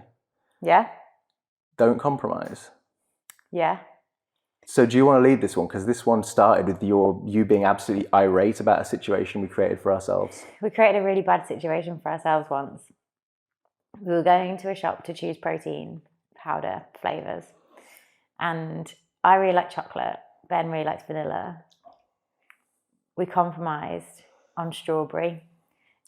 Yeah. Don't compromise. Yeah. So do you want to lead this one? Because this one started with you being absolutely irate about a situation we created for ourselves. We created a really bad situation for ourselves once. We were going to a shop to choose protein powder flavours. And I really like chocolate. Ben really likes vanilla. We compromised on strawberry.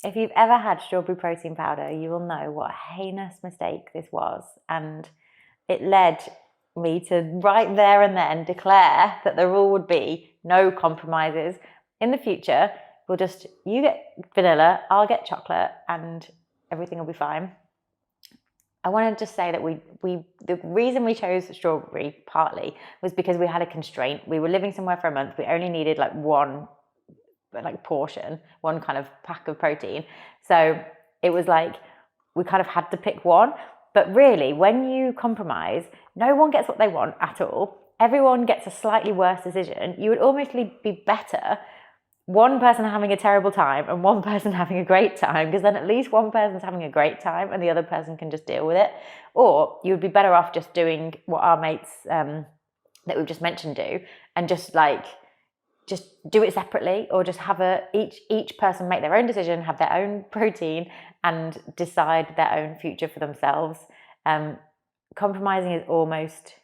If you've ever had strawberry protein powder, you will know what a heinous mistake this was. And it led me to right there and then declare that the rule would be no compromises. In the future, you get vanilla, I'll get chocolate, and everything will be fine. I want to just say that the reason we chose strawberry partly was because we had a constraint. We were living somewhere for a month. We only needed like one like portion, one kind of pack of protein. So it was like we kind of had to pick one. But really, when you compromise, no one gets what they want at all. Everyone gets a slightly worse decision. You would almost be better one person having a terrible time and one person having a great time, because then at least one person's having a great time and the other person can just deal with it. Or you would be better off just doing what our mates that we've just mentioned do, and just do it separately, or just have each person make their own decision, have their own protein, and decide their own future for themselves. Compromising is almost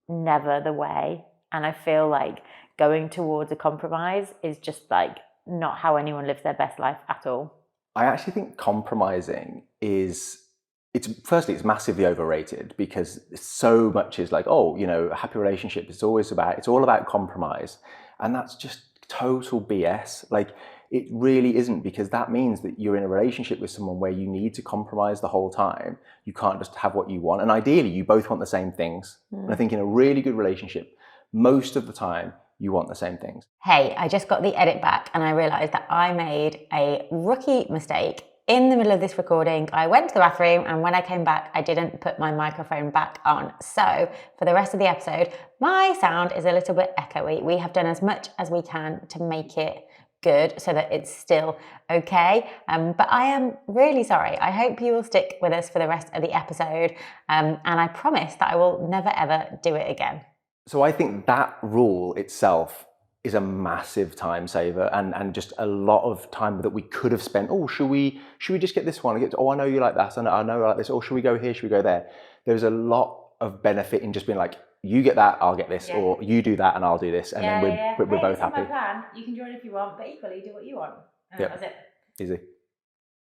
never the way, and I feel like going towards a compromise is just like not how anyone lives their best life at all. I actually think compromising it's massively overrated, because so much is like, oh, a happy relationship it's all about compromise, and that's just total BS. Like, it really isn't, because that means that you're in a relationship with someone where you need to compromise the whole time. You can't just have what you want, and ideally you both want the same things. And I think in a really good relationship, most of the time you want the same things. Hey, I just got the edit back and I realised that I made a rookie mistake. In the middle of this recording, I went to the bathroom, and when I came back, I didn't put my microphone back on. So for the rest of the episode, my sound is a little bit echoey. We have done as much as we can to make it good so that it's still okay. But I am really sorry. I hope you will stick with us for the rest of the episode. And I promise that I will never ever do it again. So I think that rule itself is a massive time saver, and just a lot of time that we could have spent. Oh, should we just get this one? I know you like that. I know I like this. Or should we go here? Should we go there? There's a lot of benefit in just being like, you get that, I'll get this, or you do that and I'll do this, and then we're both happy. My plan. You can join if you want, but equally do what you want. And that was it. Easy.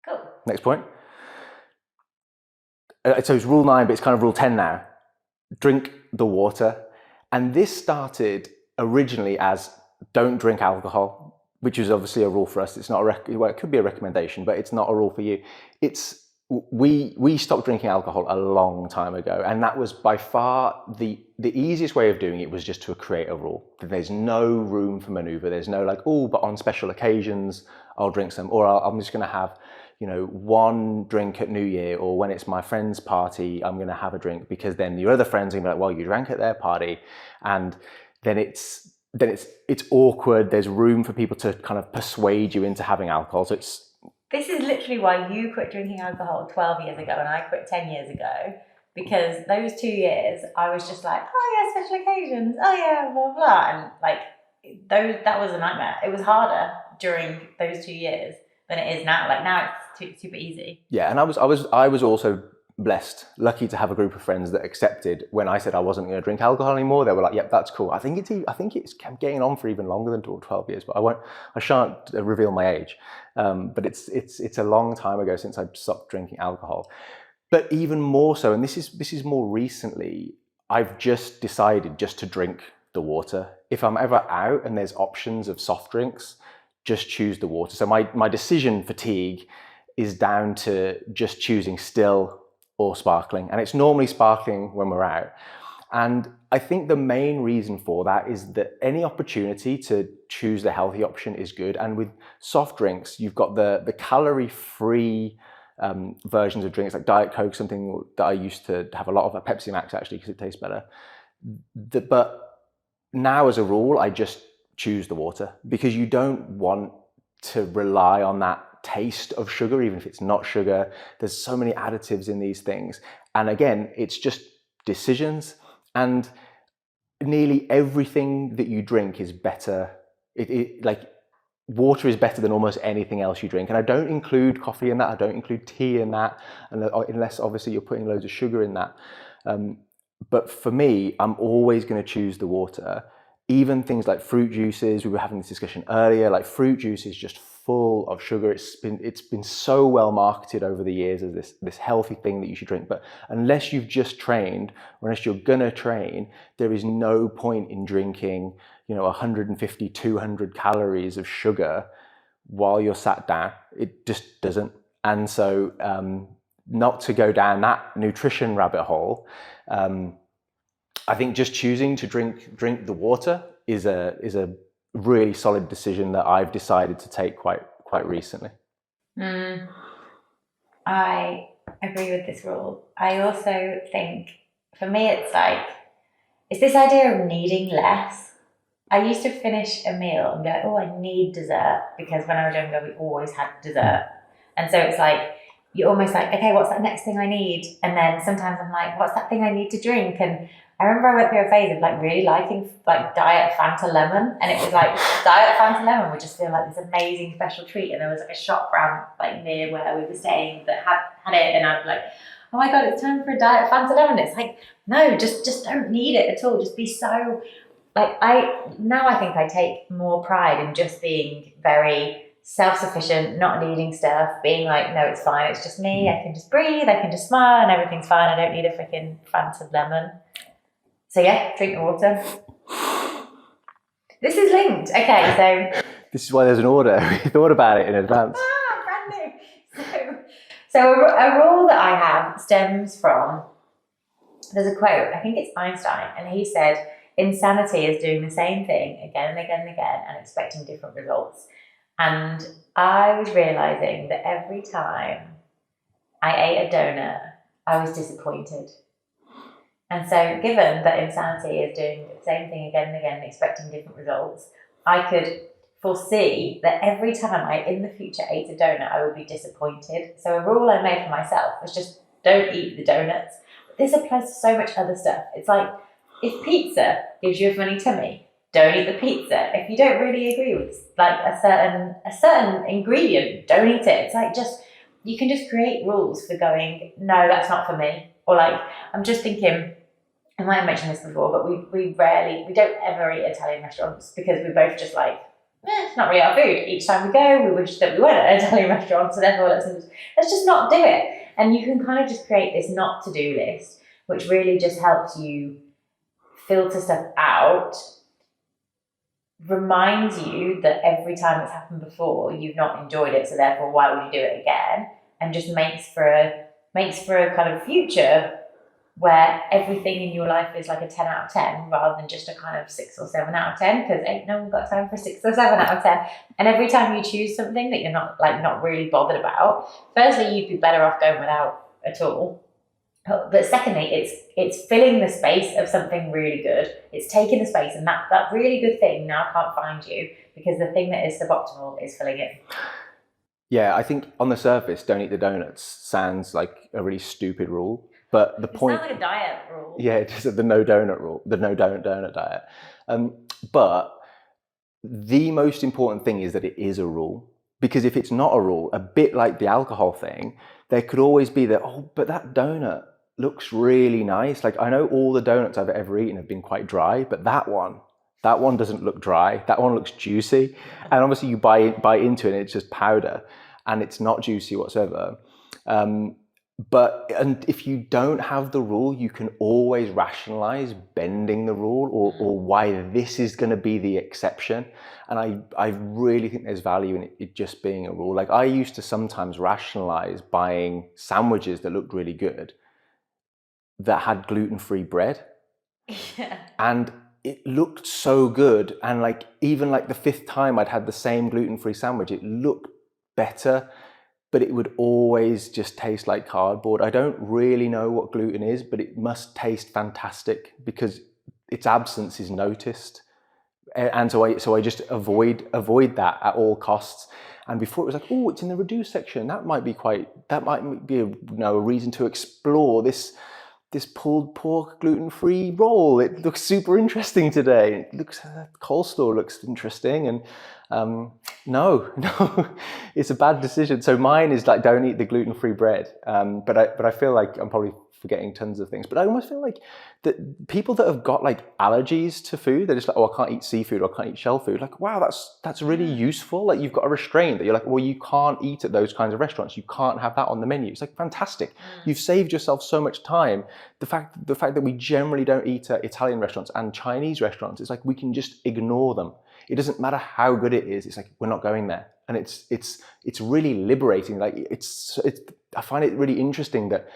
Cool. Next point. So it's rule 9, but it's kind of rule 10 now. Drink the water. And this started originally as don't drink alcohol, which is obviously a rule for us. It's not it could be a recommendation, but it's not a rule for you. We stopped drinking alcohol a long time ago, and that was by far the easiest way of doing it, was just to create a rule. There's no room for maneuver. There's no like, oh, but on special occasions I'll drink some, or I'm just going to have one drink at New Year, or when it's my friend's party, I'm going to have a drink, because then your other friends are going to be like, well, you drank at their party, and then it's awkward. There's room for people to kind of persuade you into having alcohol. So this is literally why you quit drinking alcohol 12 years ago and I quit 10 years ago, because those 2 years I was just like, oh yeah, special occasions, oh yeah, blah blah, and like that was a nightmare. It was harder during those 2 years than it is now. Like now it's super easy. Yeah, and I was also lucky to have a group of friends that accepted when I said I wasn't going to drink alcohol anymore. They were like, "Yep, that's cool." I think it's getting on for even longer than 12 years, but I shan't reveal my age. But it's a long time ago since I stopped drinking alcohol. But even more so, and this is more recently, I've just decided just to drink the water. If I'm ever out and there's options of soft drinks, just choose the water. So my decision fatigue is down to just choosing still or sparkling. And it's normally sparkling when we're out. And I think the main reason for that is that any opportunity to choose the healthy option is good. And with soft drinks, you've got the calorie-free versions of drinks, like Diet Coke, something that I used to have a lot of, at Pepsi Max actually, because it tastes better. But now as a rule, I just choose the water, because you don't want to rely on that taste of sugar, even if it's not sugar. There's so many additives in these things. And again, it's just decisions, and nearly everything that you drink is better. Like water is better than almost anything else you drink. And I don't include coffee in that. I don't include tea in that, unless obviously you're putting loads of sugar in that. But for me, I'm always going to choose the water. Even things like fruit juices, we were having this discussion earlier, like fruit juice is just full of sugar. It's been so well marketed over the years as this healthy thing that you should drink. But unless you've just trained, or unless you're gonna train, there is no point in drinking 150, 200 calories of sugar while you're sat down. It just doesn't. And so not to go down that nutrition rabbit hole, I think just choosing to drink the water is a really solid decision that I've decided to take quite recently. I agree with this rule. I also think, for me, it's this idea of needing less. I used to finish a meal and be like, oh, I need dessert, because when I was younger, we always had dessert. And so it's like, you're almost like, okay, what's that next thing I need? And then sometimes I'm like, what's that thing I need to drink? And I remember I went through a phase of like really liking like diet Fanta lemon, and it was like diet Fanta lemon would just feel like this amazing special treat. And there was like a shop around like near where we were staying that had it, and I'd be like, oh my god, it's time for a diet Fanta lemon. It's like, no, just don't need it at all. Just be so like I think I take more pride in just being very self-sufficient, not needing stuff, being like, no, it's fine, it's just me, I can just breathe, I can just smile, and everything's fine. I don't need a freaking Fanta lemon. So yeah, drink the water. This is linked. Okay, so this is why there's an order. We thought about it in advance. Brand new. So a rule that I have stems from, there's a quote, I think it's Einstein, and he said, insanity is doing the same thing again and again and again and expecting different results. And I was realizing that every time I ate a donut, I was disappointed. And so given that insanity is doing the same thing again and again and expecting different results, I could foresee that every time I in the future ate a donut, I would be disappointed. So a rule I made for myself was just don't eat the donuts. But this applies to so much other stuff. It's like, if pizza gives you a funny tummy, don't eat the pizza. If you don't really agree with like a certain ingredient, don't eat it. It's like, just, you can just create rules for going, no, that's not for me. Or like, I'm just thinking, I might have mentioned this before, but we don't ever eat Italian restaurants, because we're both just like, it's not really our food. Each time we go, we wish that we were at an Italian restaurant, so therefore let's just not do it. And you can kind of just create this not to do list, which really just helps you filter stuff out, reminds you that every time it's happened before, you've not enjoyed it, so therefore why would you do it again? And just makes for a kind of future where everything in your life is like a 10 out of 10 rather than just a kind of 6 or 7 out of 10, because ain't no one got time for 6 or 7 out of 10. And every time you choose something that you're not really bothered about, firstly, you'd be better off going without at all. But secondly, it's filling the space of something really good. It's taking the space, and that really good thing now can't find you because the thing that is suboptimal is filling it. Yeah, I think on the surface, don't eat the donuts sounds like a really stupid rule. But the point, sounds like a diet rule. Yeah, it's the no donut rule, the no donut diet. But the most important thing is that it is a rule. Because if it's not a rule, a bit like the alcohol thing, there could always be but that donut looks really nice. Like, I know all the donuts I've ever eaten have been quite dry, but that one doesn't look dry. That one looks juicy. And obviously you bite into it and it's just powder and it's not juicy whatsoever. And if you don't have the rule, you can always rationalize bending the rule or why this is going to be the exception. And I really think there's value in it just being a rule. Like, I used to sometimes rationalize buying sandwiches that looked really good that had gluten-free bread. Yeah. And it looked so good. And like, even like the 5th time I'd had the same gluten-free sandwich, it looked better, but it would always just taste like cardboard. I don't really know what gluten is, but it must taste fantastic because its absence is noticed. And so I just avoid that at all costs. And before it was like, oh, it's in the reduced section. That might be a reason to explore this pulled pork gluten-free roll. It looks super interesting today. Coleslaw looks interesting. And no, it's a bad decision. So mine is like, don't eat the gluten-free bread. But I feel like I'm probably forgetting tons of things. But I almost feel like that people that have got like allergies to food, they're just like, oh, I can't eat seafood or I can't eat shellfood. Like, wow, that's really useful. Like, you've got a restraint that you're like, well, you can't eat at those kinds of restaurants. You can't have that on the menu. It's like, fantastic. You've saved yourself so much time. The fact that we generally don't eat at Italian restaurants and Chinese restaurants, it's like we can just ignore them. It doesn't matter how good it is. It's like, we're not going there. And it's really liberating. Like, I find it really interesting that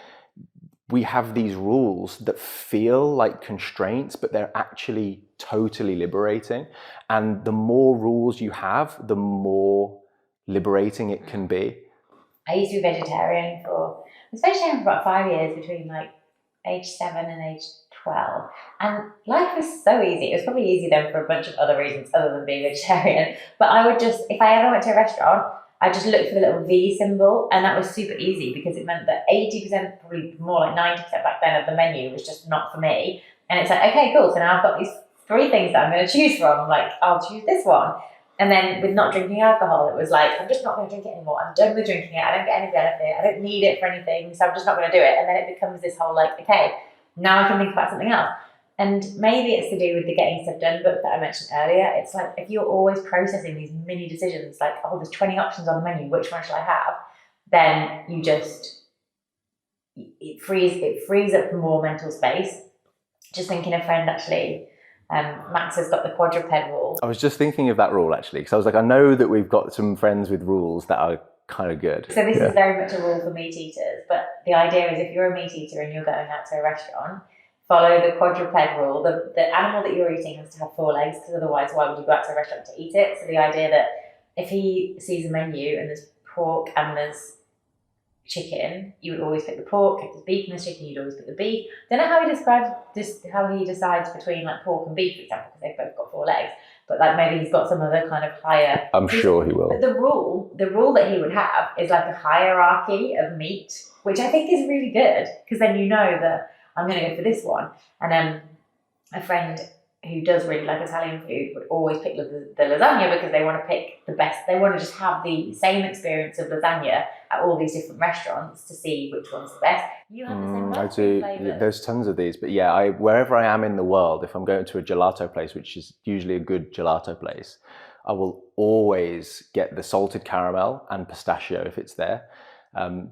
we have these rules that feel like constraints, but they're actually totally liberating. And the more rules you have, the more liberating it can be. I used to be vegetarian I was vegetarian for about 5 years, between like age 7 and age 12. And life was so easy. It was probably easy then for a bunch of other reasons other than being vegetarian. But I would just, if I ever went to a restaurant, I just looked for the little V symbol, and that was super easy because it meant that 80%, probably more like 90% back then of the menu was just not for me. And it's like, okay, cool. So now I've got these 3 things that I'm going to choose from. Like, I'll choose this one. And then with not drinking alcohol, it was like, I'm just not going to drink it anymore. I'm done with drinking it. I don't get any benefit. I don't need it for anything. So I'm just not going to do it. And then it becomes this whole like, okay, now I can think about something else. And maybe it's to do with the Getting Stuff Done book that I mentioned earlier. It's like, if you're always processing these mini decisions, like, oh, there's 20 options on the menu, which one shall I have? Then you just, it frees up more mental space. Just thinking a friend actually, Max has got the quadruped rule. I was just thinking of that rule actually, because I was like, I know that we've got some friends with rules that are kind of good. So this is very much a rule for meat eaters, but the idea is if you're a meat eater and you're going out to a restaurant, follow the quadruped rule. The animal that you're eating has to have 4 legs, because otherwise why would you go out to a restaurant to eat it? So the idea that if he sees a menu and there's pork and there's chicken, you would always pick the pork. If there's beef and there's chicken, you'd always pick the beef. Don't know how he describes just how he decides between like pork and beef, for example, because they've both got 4 legs. But like maybe he's got some other kind of higher. I'm sure he will. But the rule that he would have is like a hierarchy of meat, which I think is really good, because then you know that I'm going to go for this one. And a friend who does really like Italian food would always pick the lasagna, because they want to pick the best. They want to just have the same experience of lasagna at all these different restaurants to see which one's the best. You have the same I do. flavors. There's tons of these, but yeah, wherever I am in the world, if I'm going to a gelato place, which is usually a good gelato place, I will always get the salted caramel and pistachio if it's there,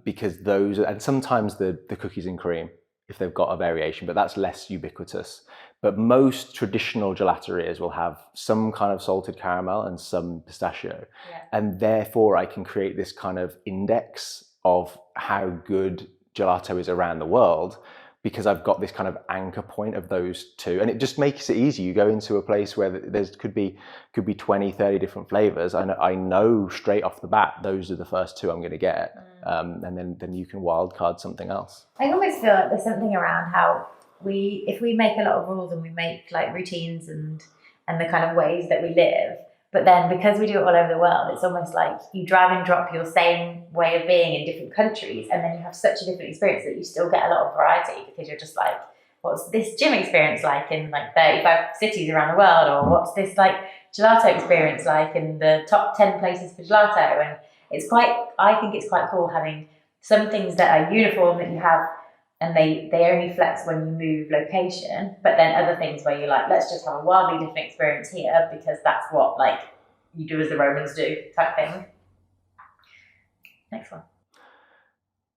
because those, and sometimes the cookies and cream if they've got a variation, but that's less ubiquitous. But most traditional gelaterias will have some kind of salted caramel and some pistachio. Yeah. And therefore I can create this kind of index of how good gelato is around the world, because I've got this kind of anchor point of those 2. And it just makes it easy. You go into a place where there's could be 20, 30 different flavors. I know straight off the bat, those are the first 2 I'm going to get. And then you can wildcard something else. I almost feel like there's something around how if we make a lot of rules and we make like routines and the kind of ways that we live, but then because we do it all over the world, it's almost like you drag and drop your same way of being in different countries, and then you have such a different experience that you still get a lot of variety, because you're just like, what's this gym experience like in like 35 cities around the world, or what's this like gelato experience like in the top 10 places for gelato? And I think it's quite cool having some things that are uniform that you have, and they only flex when you move location, but then other things where you're like, let's just have a wildly different experience here, because that's what like you do as the Romans do type thing. Next one.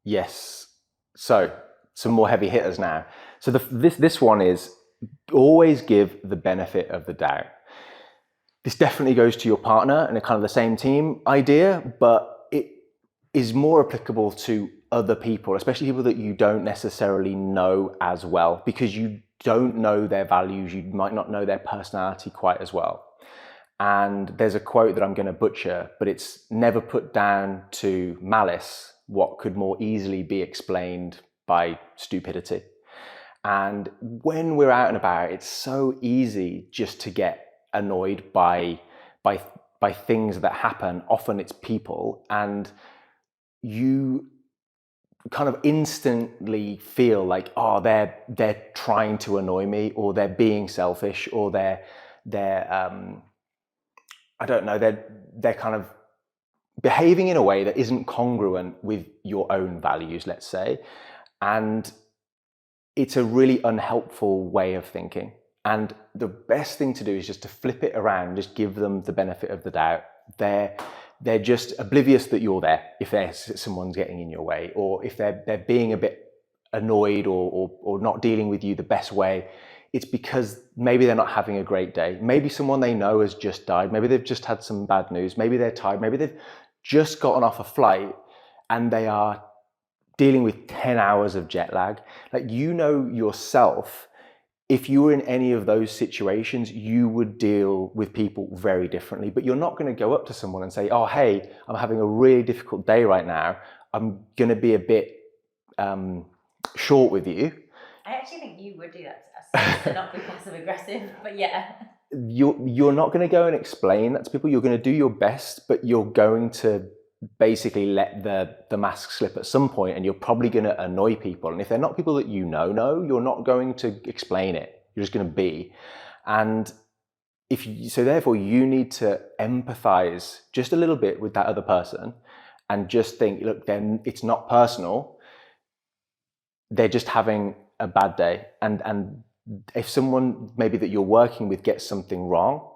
Yes. So some more heavy hitters now. So this one is always give the benefit of the doubt. This definitely goes to your partner and a kind of the same team idea, but it is more applicable to other people, especially people that you don't necessarily know as well, because you don't know their values, you might not know their personality quite as well. And there's a quote that I'm going to butcher, but it's never put down to malice what could more easily be explained by stupidity. And when we're out and about, it's so easy just to get annoyed by things that happen. Often it's people, and you kind of instantly feel like, oh, they're trying to annoy me, or they're being selfish, or they're I don't know, they're kind of behaving in a way that isn't congruent with your own values, let's say. And it's a really unhelpful way of thinking. And the best thing to do is just to flip it around, just give them the benefit of the doubt. They're just oblivious that you're there if someone's getting in your way, or if they're being a bit annoyed or not dealing with you the best way. It's because maybe they're not having a great day. Maybe someone they know has just died. Maybe they've just had some bad news. Maybe they're tired. Maybe they've just gotten off a flight and they are dealing with 10 hours of jet lag. Like, you know yourself, if you were in any of those situations, you would deal with people very differently. But you're not going to go up to someone and say, oh, hey, I'm having a really difficult day right now. I'm going to be a bit short with you. I actually think you would do that to not be passive aggressive, but yeah. You're not going to go and explain that to people. You're going to do your best, but you're going to basically let the mask slip at some point, and you're probably going to annoy people. And if they're not people that you know, you're not going to explain it. You're just going to be. And so therefore you need to empathize just a little bit with that other person and just think, look, then it's not personal. They're just having a bad day. And if someone maybe that you're working with gets something wrong,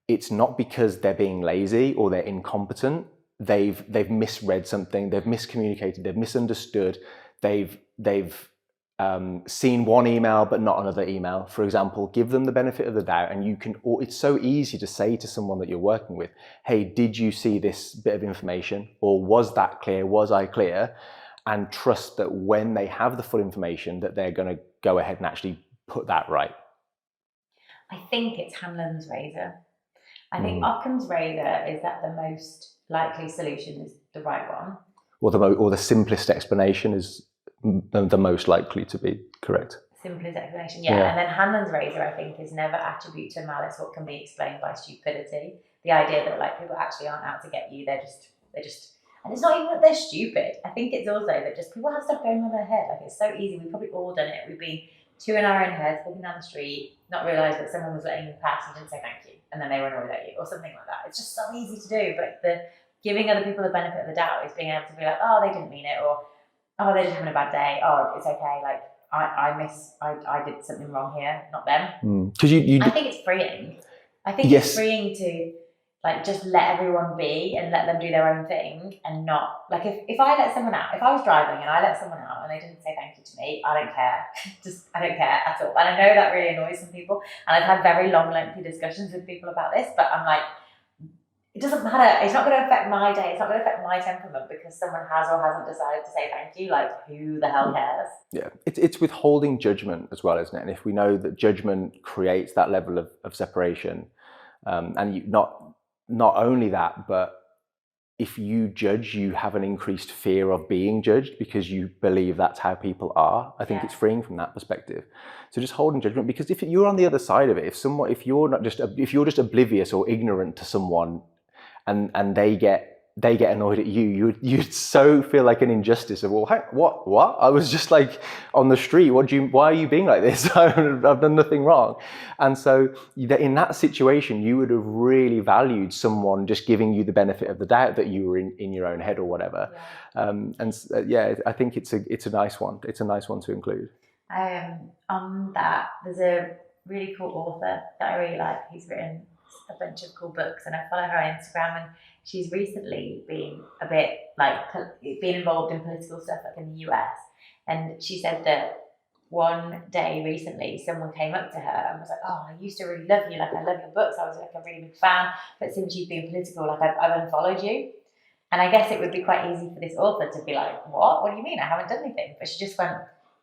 it's not because they're being lazy or they're incompetent. They've misread something, they've miscommunicated, they've misunderstood, they've seen one email but not another email, for example. Give them the benefit of the doubt, and it's so easy to say to someone that you're working with, hey, did you see this bit of information, or was that clear, was I clear? And trust that when they have the full information that they're going to go ahead and actually put that right. I think it's Hanlon's razor. I think Occam's razor is that the most likely solution is the right one. Or the simplest explanation is the most likely to be correct. Simplest explanation, yeah. And then Hanlon's razor, I think, is never attribute to malice what can be explained by stupidity. The idea that like people actually aren't out to get you, they're just, and it's not even that they're stupid. I think it's also that just people have stuff going on in their head. Like, it's so easy. We've probably all done it. We've been two in our own heads, walking down the street, not realised that someone was letting you pass and didn't say thank you, and then they were annoyed at you, or something like that. It's just so easy to do. But the giving other people the benefit of the doubt is being able to be like, oh, they didn't mean it, or oh, they're just having a bad day. Oh, it's okay. Like I did something wrong here, not them. Because I think it's freeing. I think it's freeing to like just let everyone be and let them do their own thing, and not like if I let someone out, if I was driving and I let someone out and they didn't say thank you to me, I don't care. I don't care at all. And I know that really annoys some people, and I've had very long, lengthy discussions with people about this, but I'm like, it doesn't matter. It's not going to affect my day. It's not going to affect my temperament because someone has or hasn't decided to say thank you. Like, who the hell cares? Yeah, it's withholding judgment as well, isn't it? And if we know that judgment creates that level of separation, and not only that, but if you judge, you have an increased fear of being judged because you believe that's how people are. I think it's freeing from that perspective. So just holding judgment, because if you're on the other side of it, if you're just oblivious or ignorant to someone, and they get annoyed at you, you'd so feel like an injustice of, well, what? I was just like on the street. Why are you being like this? I've done nothing wrong. And so in that situation, you would have really valued someone just giving you the benefit of the doubt that you were in your own head or whatever. I think it's a nice one. It's a nice one to include. On that, there's a really cool author that I really like. He's written a bunch of cool books, and I follow her on Instagram, and she's recently been a bit like being involved in political stuff like in the US, and she said that one day recently someone came up to her and was like, oh, I used to really love you, like I love your books, I was like a really big fan, but since you've been political, like I've unfollowed you. And I guess it would be quite easy for this author to be like, what do you mean? I haven't done anything. But she just went,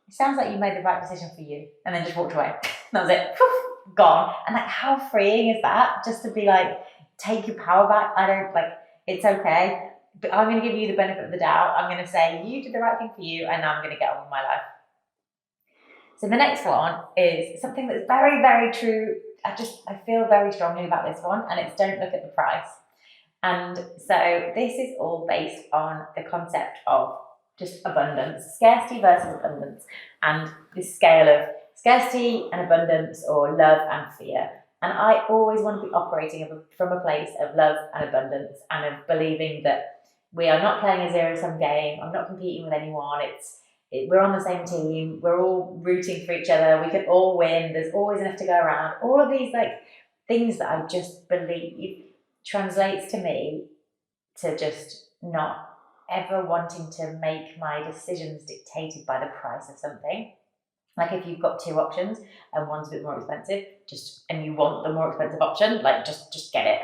it sounds like you made the right decision for you, and then just walked away. That was it. Gone. And like, how freeing is that? Just to be like, take your power back. I don't like, it's okay, but I'm going to give you the benefit of the doubt. I'm going to say you did the right thing for you, and I'm going to get on with my life. So the next one is something that's very, very true. I feel very strongly about this one, and it's don't look at the price. And so this is all based on the concept of just abundance, scarcity versus abundance, and this scale of scarcity and abundance, or love and fear. And I always want to be operating from a place of love and abundance, and of believing that we are not playing a zero-sum game. I'm not competing with anyone. We're on the same team. We're all rooting for each other. We can all win. There's always enough to go around. All of these like things that I just believe translates to me to just not ever wanting to make my decisions dictated by the price of something. Like if you've got two options and one's a bit more expensive, and you want the more expensive option, like just get it.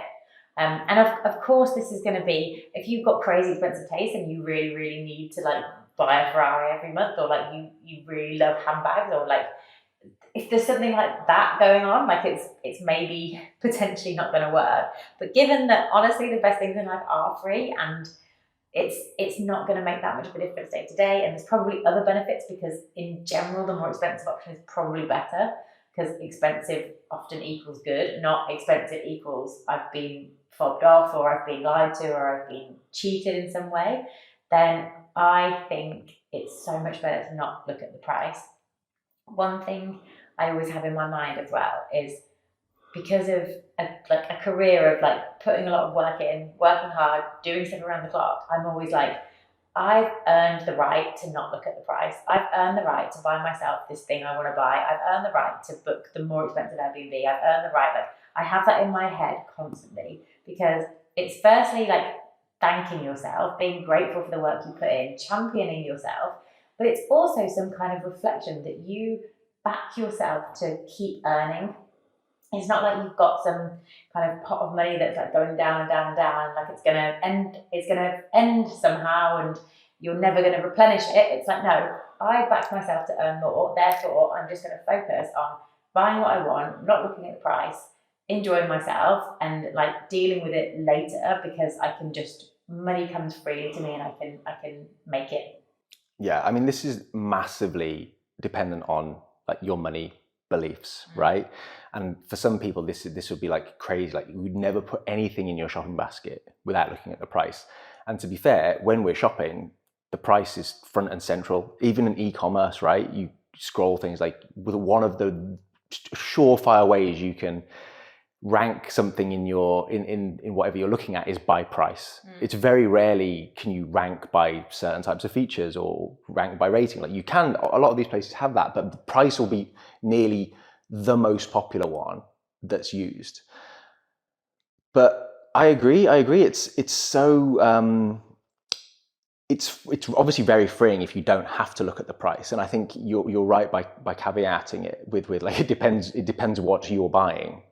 And of course, this is going to be, if you've got crazy expensive taste and you really, really need to like buy a Ferrari every month, or like you really love handbags, or like if there's something like that going on, like it's maybe potentially not going to work. But given that honestly the best things in life are free, and it's not going to make that much of a difference day to day, and there's probably other benefits, because in general the more expensive option is probably better, because expensive often equals good, not expensive equals I've been fobbed off, or I've been lied to, or I've been cheated in some way. Then I think it's so much better to not look at the price. One thing I always have in my mind as well is, because of a career of like putting a lot of work in, working hard, doing stuff around the clock, I'm always like, I've earned the right to not look at the price. I've earned the right to buy myself this thing I want to buy. I've earned the right to book the more expensive Airbnb. I've earned the right, like I have that in my head constantly, because it's firstly like thanking yourself, being grateful for the work you put in, championing yourself, but it's also some kind of reflection that you back yourself to keep earning. It's not like you've got some kind of pot of money that's like going down and down and down, like it's gonna end somehow and you're never gonna replenish it. It's like, no, I backed myself to earn more, therefore I'm just gonna focus on buying what I want, not looking at the price, enjoying myself, and like dealing with it later, because I can just, money comes freely to me, and I can make it. Yeah, I mean, this is massively dependent on like your money beliefs, right? And for some people, this would be like crazy. Like you would never put anything in your shopping basket without looking at the price. And to be fair, when we're shopping, the price is front and central. Even in e-commerce, right? You scroll things, like with one of the surefire ways you can rank something in your in whatever you're looking at is by price. It's very rarely can you rank by certain types of features or rank by rating. Like you can, a lot of these places have that, but the price will be nearly the most popular one that's used. But I agree. It's so it's obviously very freeing if you don't have to look at the price. And I think you're right by caveating it with like it depends what you're buying.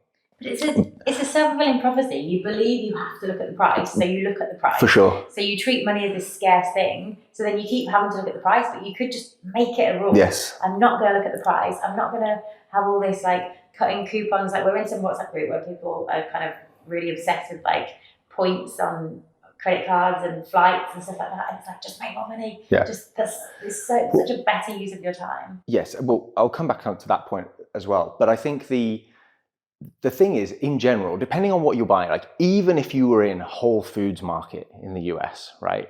But it's a self-fulfilling prophecy. You believe you have to look at the price, so you look at the price. For sure. So you treat money as this scarce thing, so then you keep having to look at the price, but you could just make it a rule. Yes. I'm not going to look at the price. I'm not going to have all this like cutting coupons. Like we're in some WhatsApp group where people are kind of really obsessed with like points on credit cards and flights and stuff like that. And it's like, just make more money. Yeah. Just it's such a better use of your time. Yes. Well, I'll come back to that point as well. But I think the thing is, in general, depending on what you're buying, like even if you were in Whole Foods market in the US, right?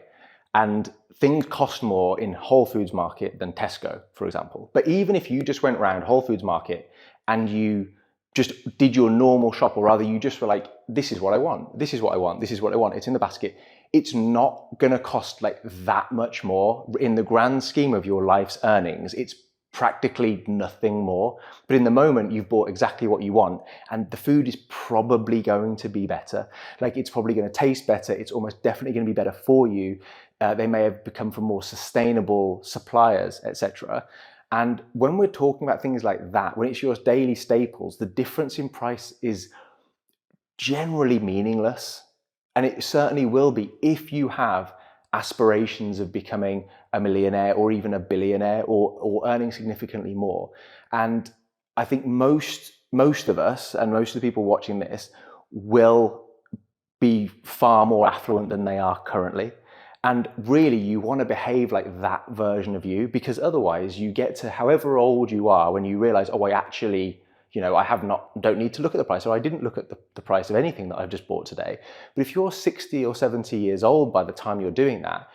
And things cost more in Whole Foods market than Tesco, for example. But even if you just went around Whole Foods market and you just did your normal shop, or rather you just were like, this is what I want, this is what I want, this is what I want, it's in the basket, it's not gonna cost like that much more. In the grand scheme of your life's earnings, it's practically nothing more. But in the moment, you've bought exactly what you want, and the food is probably going to be better. Like it's probably going to taste better. It's almost definitely going to be better for you. They may have become from more sustainable suppliers, etc. And when we're talking about things like that, when it's your daily staples, the difference in price is generally meaningless. And it certainly will be if you have aspirations of becoming a millionaire or even a billionaire or earning significantly more. And I think most of us and most of the people watching this will be far more affluent than they are currently. And really you want to behave like that version of you, because otherwise you get to however old you are when you realize, oh, I actually, I don't need to look at the price, or I didn't look at the price of anything that I've just bought today. But if you're 60 or 70 years old by the time you're doing that,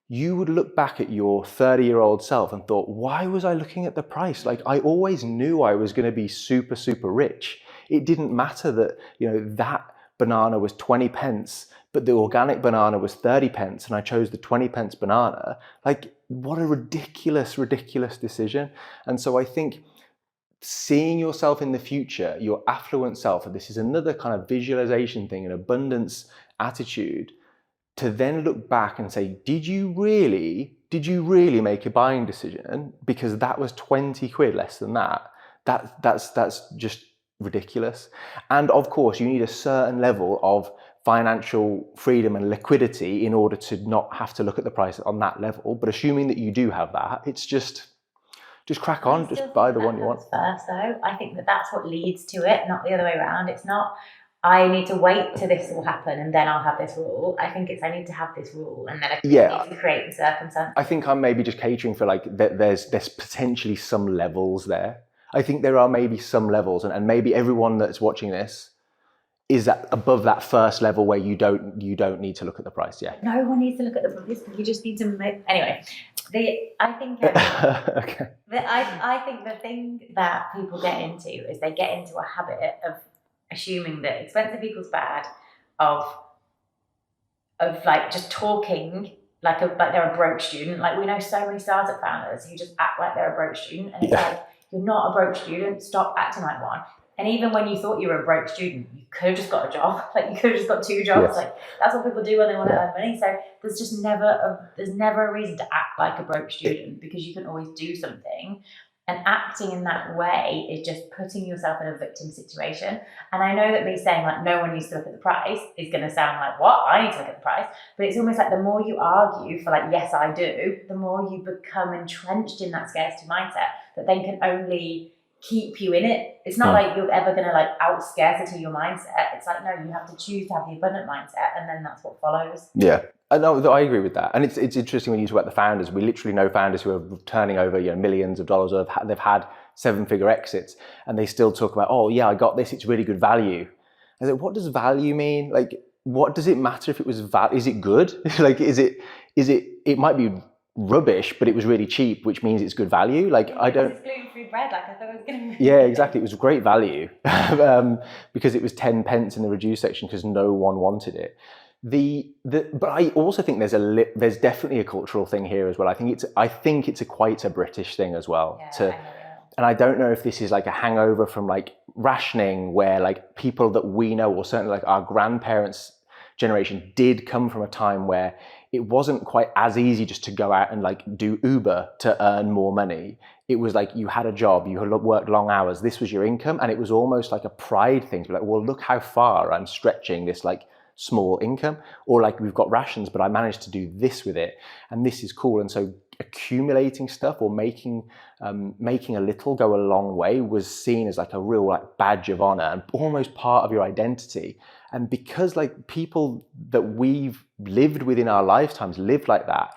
you would look back at your 30-year-old self and thought, why was I looking at the price? Like I always knew I was going to be super, super rich. It didn't matter that, that banana was 20 pence, but the organic banana was 30 pence and I chose the 20 pence banana. Like what a ridiculous, ridiculous decision. And so I think seeing yourself in the future, your affluent self, and this is another kind of visualization thing, an abundance attitude, to then look back and say, did you really make a buying decision? Because that was 20 quid less than that. That's just ridiculous. And of course, you need a certain level of financial freedom and liquidity in order to not have to look at the price on that level. But assuming that you do have that, it's just crack on, just buy the one you want. First, though, I think that that's what leads to it, not the other way around. It's not, I need to wait till this will happen and then I'll have this rule. I think it's, I need to have this rule and then I need to create the circumstance. I think I'm maybe just catering for like there's potentially some levels there. I think there are maybe some levels, and maybe everyone that's watching this is that above that first level where you don't need to look at the price. Yeah. No one needs to look at the price. You just need to make, anyway. I think okay. I think the thing that people get into is they get into a habit of assuming that expensive equals bad, of like just talking like they're a broke student. Like we know so many startup founders who just act like they're a broke student, and it's like, you're not a broke student. Stop acting like one. And even when you thought you were a broke student, you could have just got a job. Like you could have just got 2 jobs. Yes. Like that's what people do when they want to earn money. So there's just never a reason to act like a broke student, because you can always do something. And acting in that way is just putting yourself in a victim situation. And I know that me saying like no one needs to look at the price is going to sound like, what? I need to look at the price. But it's almost like the more you argue for like, yes, I do, the more you become entrenched in that scarcity mindset that then can only keep you in it. It's not like you're ever going to like out scarcity your mindset. It's like, no, you have to choose to have the abundant mindset, and then that's what follows. Yeah. No, I agree with that. And it's interesting when you talk about the founders. We literally know founders who are turning over millions of dollars, or they've had 7-figure exits, and they still talk about, oh yeah, I got this, it's really good value. I was like, what does value mean? Like, what does it matter if it was value? Is it good? Like, it might be rubbish, but it was really cheap, which means it's good value. Like, I don't. It's gluten-free bread. Like I thought it was going to. Yeah, exactly. It was great value because it was 10 pence in the reduced section because no one wanted it. But I also think there's definitely a cultural thing here as well. I think it's quite a British thing as well. And I don't know if this is like a hangover from like rationing, where like people that we know, or certainly like our grandparents' generation, did come from a time where it wasn't quite as easy just to go out and like do Uber to earn more money. It was like you had a job, you had worked long hours, this was your income, and it was almost like a pride thing to be like, well, look how far I'm stretching this like small income, or like we've got rations, but I managed to do this with it, and this is cool. And so accumulating stuff or making a little go a long way was seen as like a real like badge of honor and almost part of your identity. And because like people that we've lived with in our lifetimes lived like that,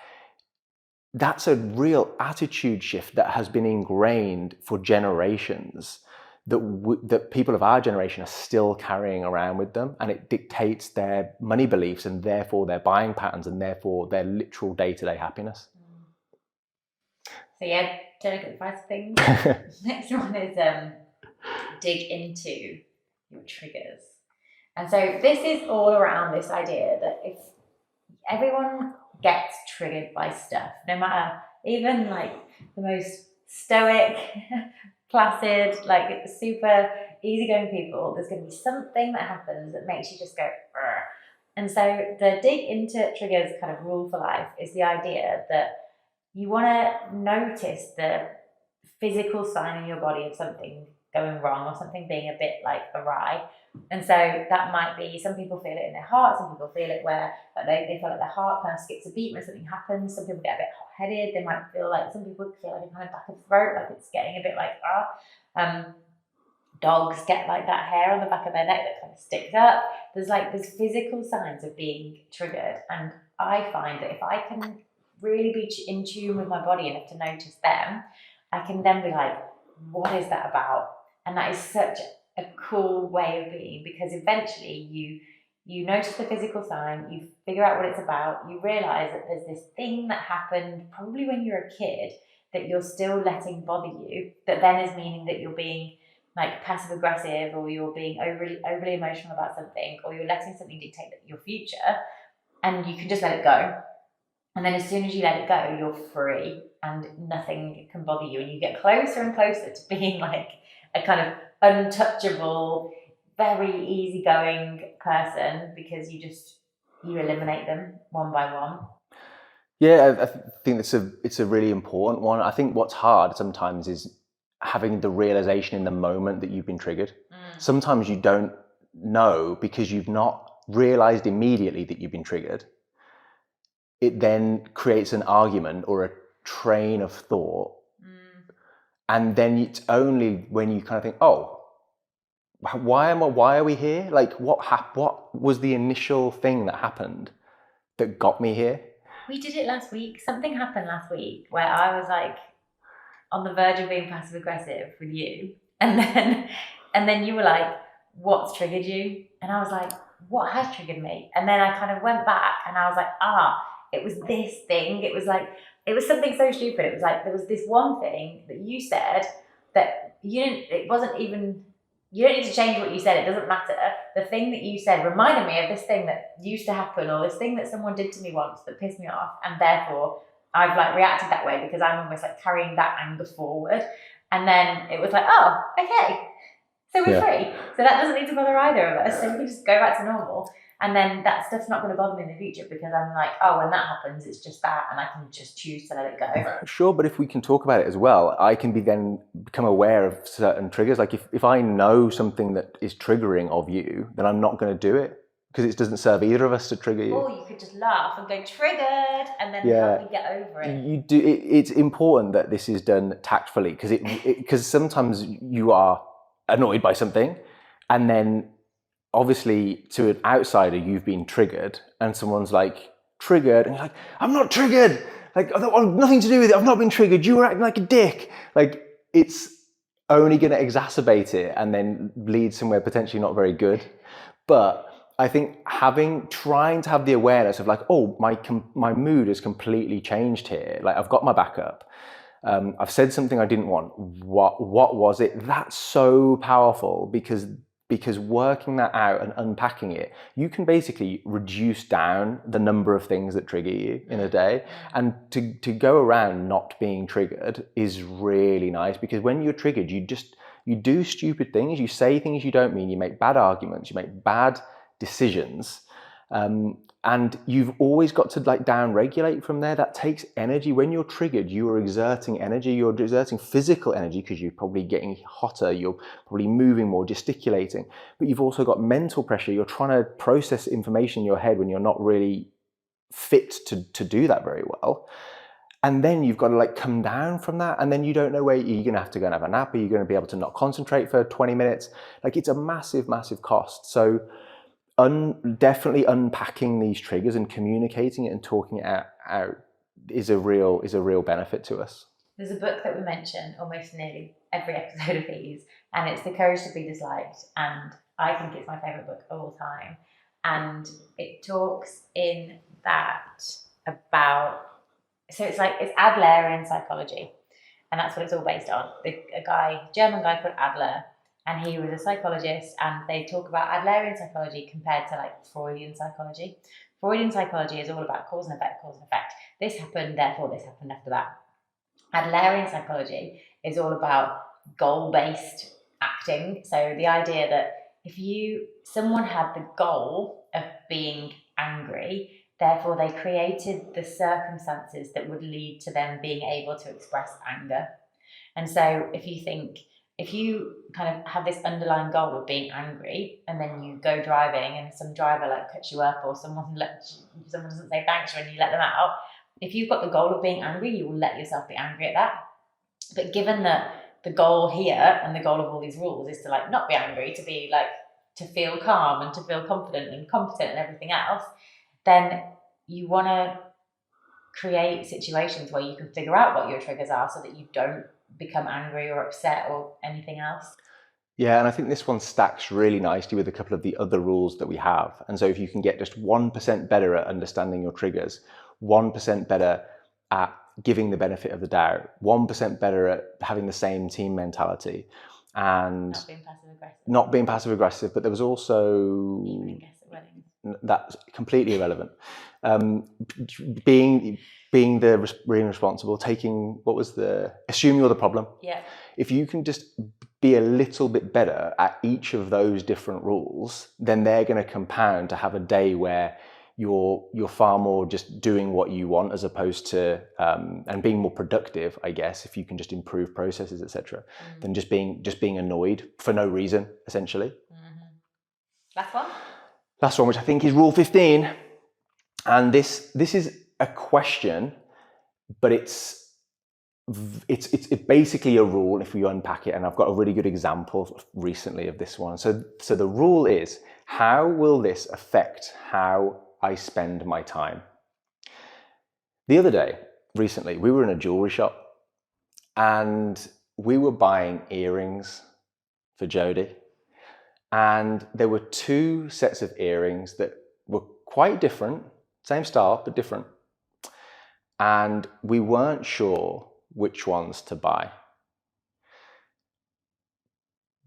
that's a real attitude shift that has been ingrained for generations, that people of our generation are still carrying around with them, and it dictates their money beliefs and therefore their buying patterns and therefore their literal day-to-day happiness. So yeah, to look at the price of things. Next one is dig into your triggers. And so this is all around this idea that if everyone gets triggered by stuff, no matter, even like the most stoic, placid, like super easygoing people, there's going to be something that happens that makes you just go, "Argh." And so the dig into triggers kind of rule for life is the idea that you want to notice the physical sign in your body of something going wrong or something being a bit like awry. And so that might be, some people feel it in their heart, some people feel it where they feel like their heart kind of skips a beat when something happens. Some people get a bit hot-headed. They might feel like, some people feel like a kind of back of throat, like it's getting a bit like, dogs get like that hair on the back of their neck that kind of sticks up. There's physical signs of being triggered. And I find that if I can really be in tune with my body enough to notice them, I can then be like, what is that about? And that is such a cool way of being, because eventually you notice the physical sign, you figure out what it's about, you realize that there's this thing that happened probably when you're a kid that you're still letting bother you, that then is meaning that you're being like passive aggressive, or you're being overly emotional about something, or you're letting something dictate your future, and you can just let it go. And then as soon as you let it go, you're free and nothing can bother you. And you get closer and closer to being like a kind of untouchable, very easygoing person, because you eliminate them one by one. Yeah, I think it's a really important one. I think what's hard sometimes is having the realization in the moment that you've been triggered. Sometimes you don't know because you've not realized immediately that you've been triggered, it then creates an argument or a train of thought. And then it's only when you kind of think, oh, why are we here? Like, what was the initial thing that happened that got me here? We did it last week. Something happened last week where I was like on the verge of being passive aggressive with you, and then you were like, what's triggered you? And I was like, what has triggered me? And then I kind of went back and I was like, it was this thing. It was like, it was something so stupid. It was like, there was this one thing that you said that you don't need to change what you said. It doesn't matter. The thing that you said reminded me of this thing that used to happen, or this thing that someone did to me once that pissed me off. And therefore I've like reacted that way because I'm almost like carrying that anger forward. And then it was like, oh, okay. So we're free. So that doesn't need to bother either of us. So we can just go back to normal. And then that stuff's not going to bother me in the future because I'm like, oh, when that happens, it's just that. And I can just choose to let it go. Sure, but if we can talk about it as well, I can then become aware of certain triggers. Like if I know something that is triggering of you, then I'm not going to do it because it doesn't serve either of us to trigger you. Or you could just laugh and go triggered and then help me get over it. You do. It's important that this is done tactfully because sometimes you are annoyed by something and then obviously to an outsider you've been triggered and someone's like triggered and you're like, I'm not triggered, like I've nothing to do with it, I've not been triggered, you were acting like a dick. Like it's only going to exacerbate it and then lead somewhere potentially not very good. But I think trying to have the awareness of like, oh, my mood has completely changed here, like I've got my back up, I've said something I didn't want, what was it? That's so powerful because working that out and unpacking it, you can basically reduce down the number of things that trigger you in a day. And to go around not being triggered is really nice because when you're triggered, you do stupid things, you say things you don't mean, you make bad arguments, you make bad decisions. And you've always got to like down regulate from there. That takes energy. When you're triggered, you are exerting energy. You're exerting physical energy because you're probably getting hotter. You're probably moving more, gesticulating. But you've also got mental pressure. You're trying to process information in your head when you're not really fit to do that very well. And then you've got to like come down from that. And then you don't know where you're going to have to go and have a nap. Are you going to be able to not concentrate for 20 minutes? Like it's a massive, massive cost. So definitely unpacking these triggers and communicating it and talking it out is a real benefit to us. There's a book that we mention almost nearly every episode of these, and it's The Courage to Be Disliked, and I think it's my favourite book of all time. And it talks in that about, so it's Adlerian psychology, and that's what it's all based on. German guy called Adler, and he was a psychologist, and they talk about Adlerian psychology compared to like Freudian psychology. Freudian psychology is all about cause and effect, cause and effect. This happened, therefore this happened after that. Adlerian psychology is all about goal-based acting. So the idea that if someone had the goal of being angry, therefore they created the circumstances that would lead to them being able to express anger. And so if you kind of have this underlying goal of being angry and then you go driving and some driver like cuts you up or someone doesn't say thanks when you let them out, if you've got the goal of being angry, you will let yourself be angry at that. But given that the goal here and the goal of all these rules is to like not be angry, to be like, to feel calm and to feel confident and competent and everything else, then you want to create situations where you can figure out what your triggers are so that you don't become angry or upset or anything else. Yeah, and I think this one stacks really nicely with a couple of the other rules that we have. And so if you can get just 1% better at understanding your triggers, 1% better at giving the benefit of the doubt, 1% better at having the same team mentality, and not being passive aggressive, but there was also that's completely irrelevant. Being responsible, assume you're the problem. Yeah. If you can just be a little bit better at each of those different rules, then they're going to compound to have a day where you're far more just doing what you want as opposed to and being more productive, I guess, if you can just improve processes, etc., than just being annoyed for no reason, essentially. Last one. last one, which I think is rule 15. And this is a question, but it's basically a rule if we unpack it. And I've got a really good example recently of this one. So the rule is, how will this affect how I spend my time? The other day, recently, we were in a jewelry shop and we were buying earrings for Jodie. And there were two sets of earrings that were quite different, same style, but different. And we weren't sure which ones to buy.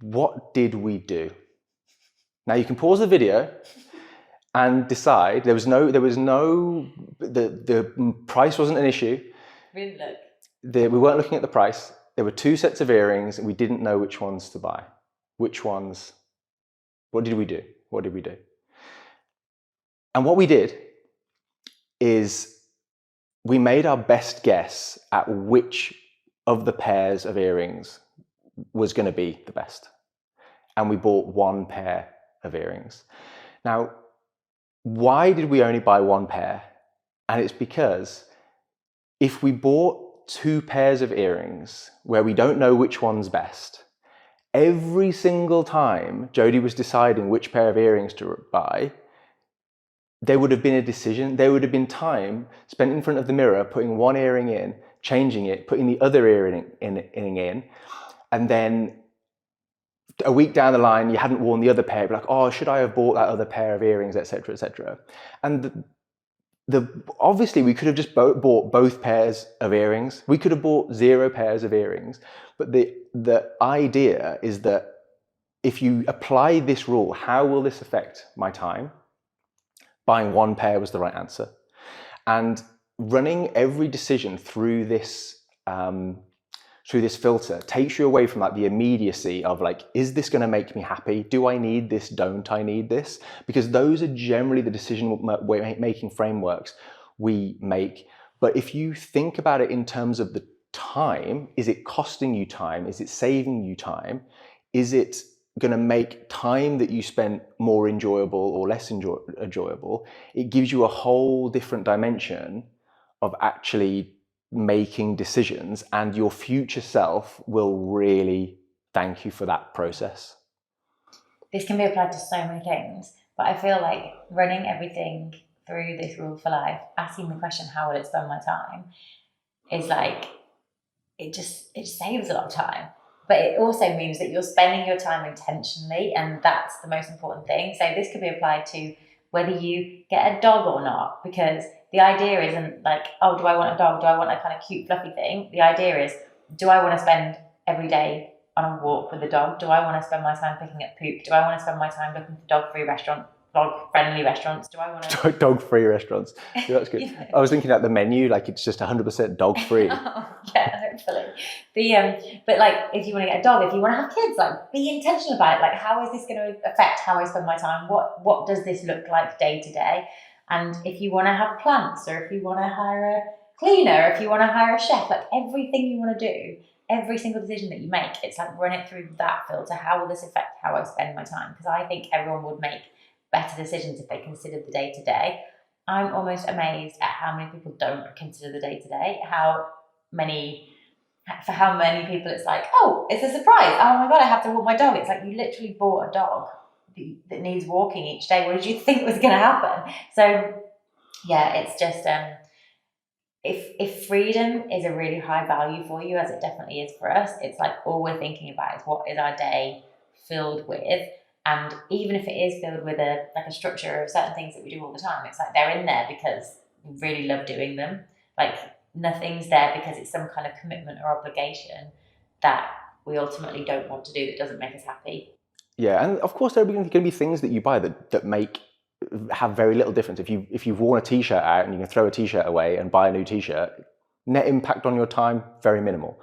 What did we do? Now you can pause the video and decide. The price wasn't an issue. We didn't look. We weren't looking at the price. There were two sets of earrings and we didn't know which ones to buy. Which ones? What did we do? What did we do? And what we did is we made our best guess at which of the pairs of earrings was going to be the best. And we bought one pair of earrings. Now, why did we only buy one pair? And it's because if we bought two pairs of earrings where we don't know which one's best, every single time Jodie was deciding which pair of earrings to buy, there would have been a decision. There would have been time spent in front of the mirror, putting one earring in, changing it, putting the other earring in, and then a week down the line, you hadn't worn the other pair. You'd be like, oh, should I have bought that other pair of earrings, etc., etc. And obviously, we could have just bought both pairs of earrings. We could have bought 0 pairs of earrings. But the idea is that if you apply this rule, how will this affect my time? Buying one pair was the right answer. And running every decision through this filter takes you away from like the immediacy of like, is this going to make me happy? Do I need this? Don't I need this? Because those are generally the decision-making frameworks we make. But if you think about it in terms of the time, is it costing you time? Is it saving you time? Is it going to make time that you spend more enjoyable or less enjoyable? It gives you a whole different dimension of actually making decisions, and your future self will really thank you for that process. This can be applied to so many things, but I feel like running everything through this rule for life, asking the question, how will it spend my time, is like, it just saves a lot of time. But it also means that you're spending your time intentionally, and that's the most important thing. So this could be applied to whether you get a dog or not, because the idea isn't like, oh, do I want a dog? Do I want a kind of cute, fluffy thing? The idea is, do I want to spend every day on a walk with a dog? Do I want to spend my time picking up poop? Do I want to spend my time looking for dog-friendly restaurants? Do I want to... Dog-free restaurants. Yeah, that's good. Yeah. I was thinking at the menu, like it's just 100% dog-free. Yeah, hopefully. But like, if you want to get a dog, if you want to have kids, like, be intentional about it. Like, how is this going to affect how I spend my time? What does this look like day to day? And if you want to have plants, or if you want to hire a cleaner, if you want to hire a chef, like everything you want to do, every single decision that you make, it's like, run it through that filter. How will this affect how I spend my time? Because I think everyone would make better decisions if they considered the day to day. I'm almost amazed at how many people don't consider the day to day. For how many people it's like, oh, it's a surprise. Oh my God, I have to walk my dog. It's like, you literally bought a dog that needs walking each day. What did you think was going to happen? So yeah, it's just, if freedom is a really high value for you, as it definitely is for us, it's like all we're thinking about is what is our day filled with. And even if it is filled with a structure of certain things that we do all the time, it's like they're in there because we really love doing them. Like, nothing's there because it's some kind of commitment or obligation that we ultimately don't want to do, that doesn't make us happy. Yeah, and of course there are going to be things that you buy that have very little difference. If you've worn a t-shirt out and you can throw a t-shirt away and buy a new t-shirt, net impact on your time, very minimal.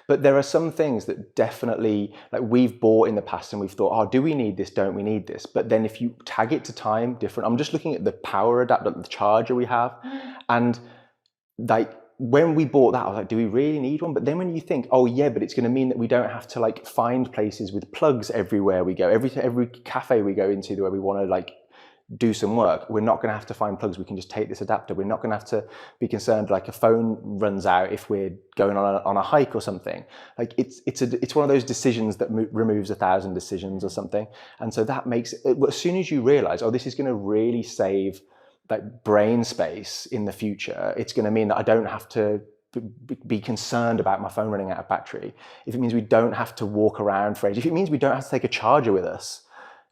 But there are some things that definitely, like, we've bought in the past and we've thought, oh, do we need this? Don't we need this? But then if you tag it to time, different. I'm just looking at the power adapter, the charger we have, and like, when we bought that, I was like, do we really need one? But then when you think, oh yeah, but it's going to mean that we don't have to like find places with plugs everywhere we go, every cafe we go into where we want to like do some work, we're not going to have to find plugs. We can just take this adapter. We're not going to have to be concerned like a phone runs out if we're going on a hike or something. Like it's one of those decisions that removes 1,000 decisions or something. And so that makes it, as soon as you realize, oh, this is going to really save like brain space in the future, it's going to mean that I don't have to be concerned about my phone running out of battery. If it means we don't have to walk around for ages, if it means we don't have to take a charger with us,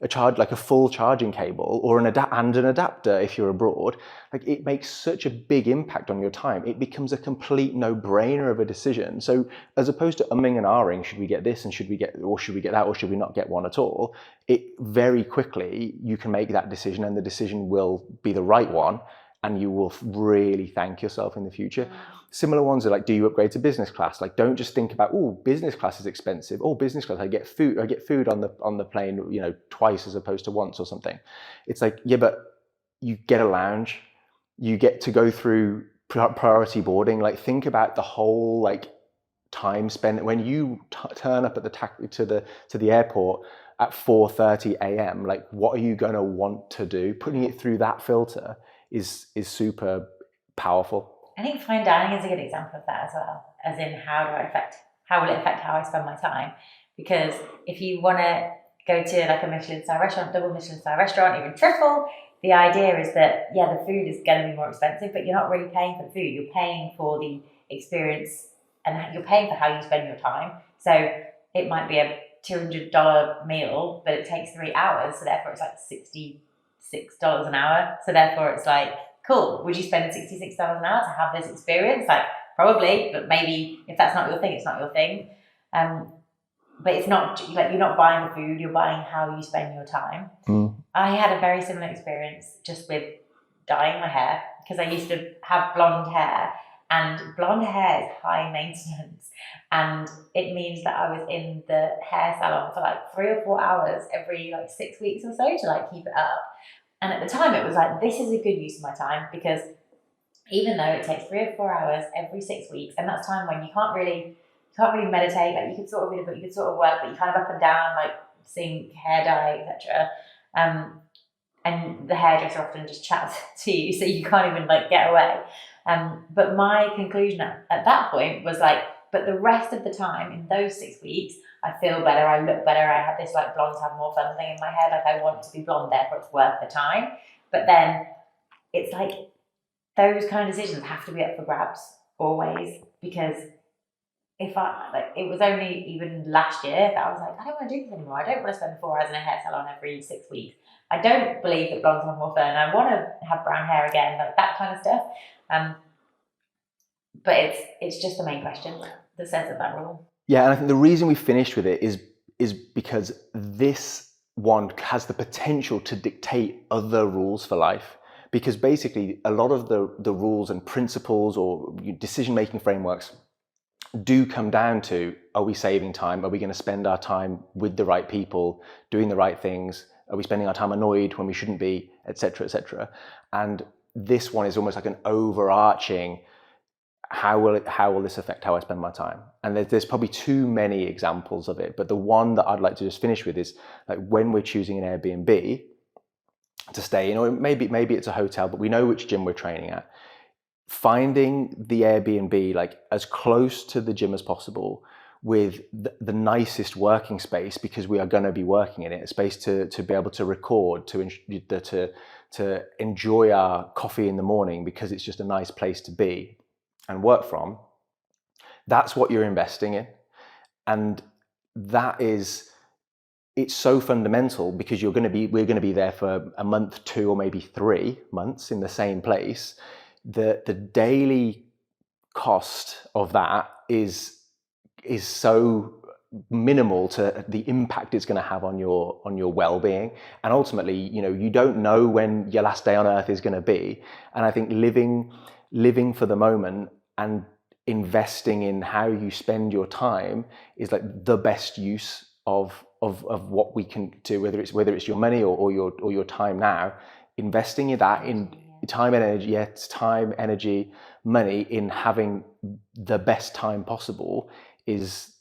like a full charging cable or an adapter if you're abroad, like it makes such a big impact on your time. It becomes a complete no-brainer of a decision. So as opposed to umming and ahhing, should we get this and should we get that or should we not get one at all, it very quickly you can make that decision and the decision will be the right one and you will really thank yourself in the future. Similar ones are like, do you upgrade to business class? Like, don't just think about, oh, business class is expensive. Oh, business class, I get food on the plane, twice as opposed to once or something. It's like, yeah, but you get a lounge, you get to go through priority boarding. Like, think about the whole like time spent when you turn up at to the airport at 4:30 a.m. Like, what are you going to want to do? Putting it through that filter is super powerful. I think fine dining is a good example of that as well, as in how will it affect how I spend my time? Because if you want to go to like a Michelin-star restaurant, double Michelin-star restaurant, even triple, the idea is that, yeah, the food is going to be more expensive, but you're not really paying for the food. You're paying for the experience and you're paying for how you spend your time. So it might be a $200 meal, but it takes 3 hours. So therefore it's like $66 an hour. So therefore it's like, cool, would you spend $66 an hour to have this experience? Like, probably, but maybe if that's not your thing, it's not your thing. But it's not like you're not buying the food, you're buying how you spend your time. I had a very similar experience just with dyeing my hair because I used to have blonde hair, and blonde hair is high maintenance. And it means that I was in the hair salon for like 3 or 4 hours every like 6 weeks or so to like keep it up. And at the time it was like, this is a good use of my time because even though it takes 3 or 4 hours every 6 weeks, and that's time when you can't really meditate, like you could sort of read a book, you could sort of work, but you kind of up and down, like seeing hair dye, etc. And the hairdresser often just chats to you, so you can't even like get away. But my conclusion at that point was like, but the rest of the time in those 6 weeks, I feel better, I look better, I had this like blonde have more fun thing in my head, like I want to be blonde, therefore it's worth the time. But then it's like those kind of decisions have to be up for grabs always, because if I like, it was only even last year that I was like, I don't want to do this anymore. I don't want to spend 4 hours in a hair salon every 6 weeks. I don't believe that blondes have more fun. I want to have brown hair again, like that kind of stuff. But it's just the main question that says that rule. Yeah, and I think the reason we finished with it is because this one has the potential to dictate other rules for life. Because basically, a lot of the rules and principles or decision-making frameworks do come down to, are we saving time? Are we going to spend our time with the right people, doing the right things? Are we spending our time annoyed when we shouldn't be, etc., etc.? And this one is almost like an overarching, how will this affect how I spend my time? And there's probably too many examples of it, but the one that I'd like to just finish with is like when we're choosing an Airbnb to stay in, or maybe it's a hotel, but we know which gym we're training at. Finding the Airbnb like as close to the gym as possible with the nicest working space, because we are going to be working in it, a space to be able to record, to enjoy our coffee in the morning because it's just a nice place to be and work from. That's what you're investing in. And it's so fundamental because we're going to be there for a month, 2, or maybe 3 months in the same place. The daily cost of that is so minimal to the impact it's going to have on your well-being. And ultimately, you don't know when your last day on earth is going to be. And I think living for the moment and investing in how you spend your time is like the best use of what we can do, whether it's your money or your time now. Investing in that, in time, energy, money, in having the best time possible is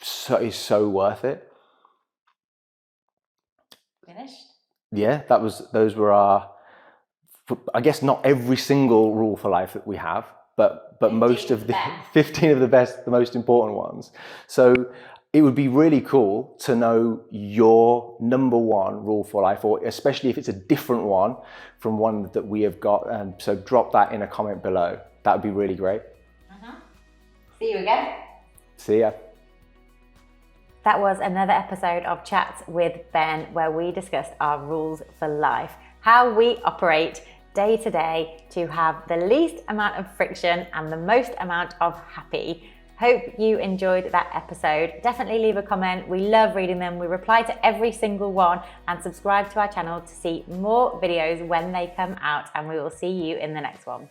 so worth it. Finished? yeah, those were our, I guess not every single rule for life that we have, but most of the 15 of the best, the most important ones. So it would be really cool to know your number one rule for life, or especially if it's a different one from one that we have got. And so drop that in a comment below. That would be really great. See you again. See ya. That was another episode of Chats with Ben, where we discussed our rules for life, how we operate day to day to have the least amount of friction and the most amount of happy. Hope you enjoyed that episode. Definitely leave a comment. We love reading them. We reply to every single one, and subscribe to our channel to see more videos when they come out, and we will see you in the next one.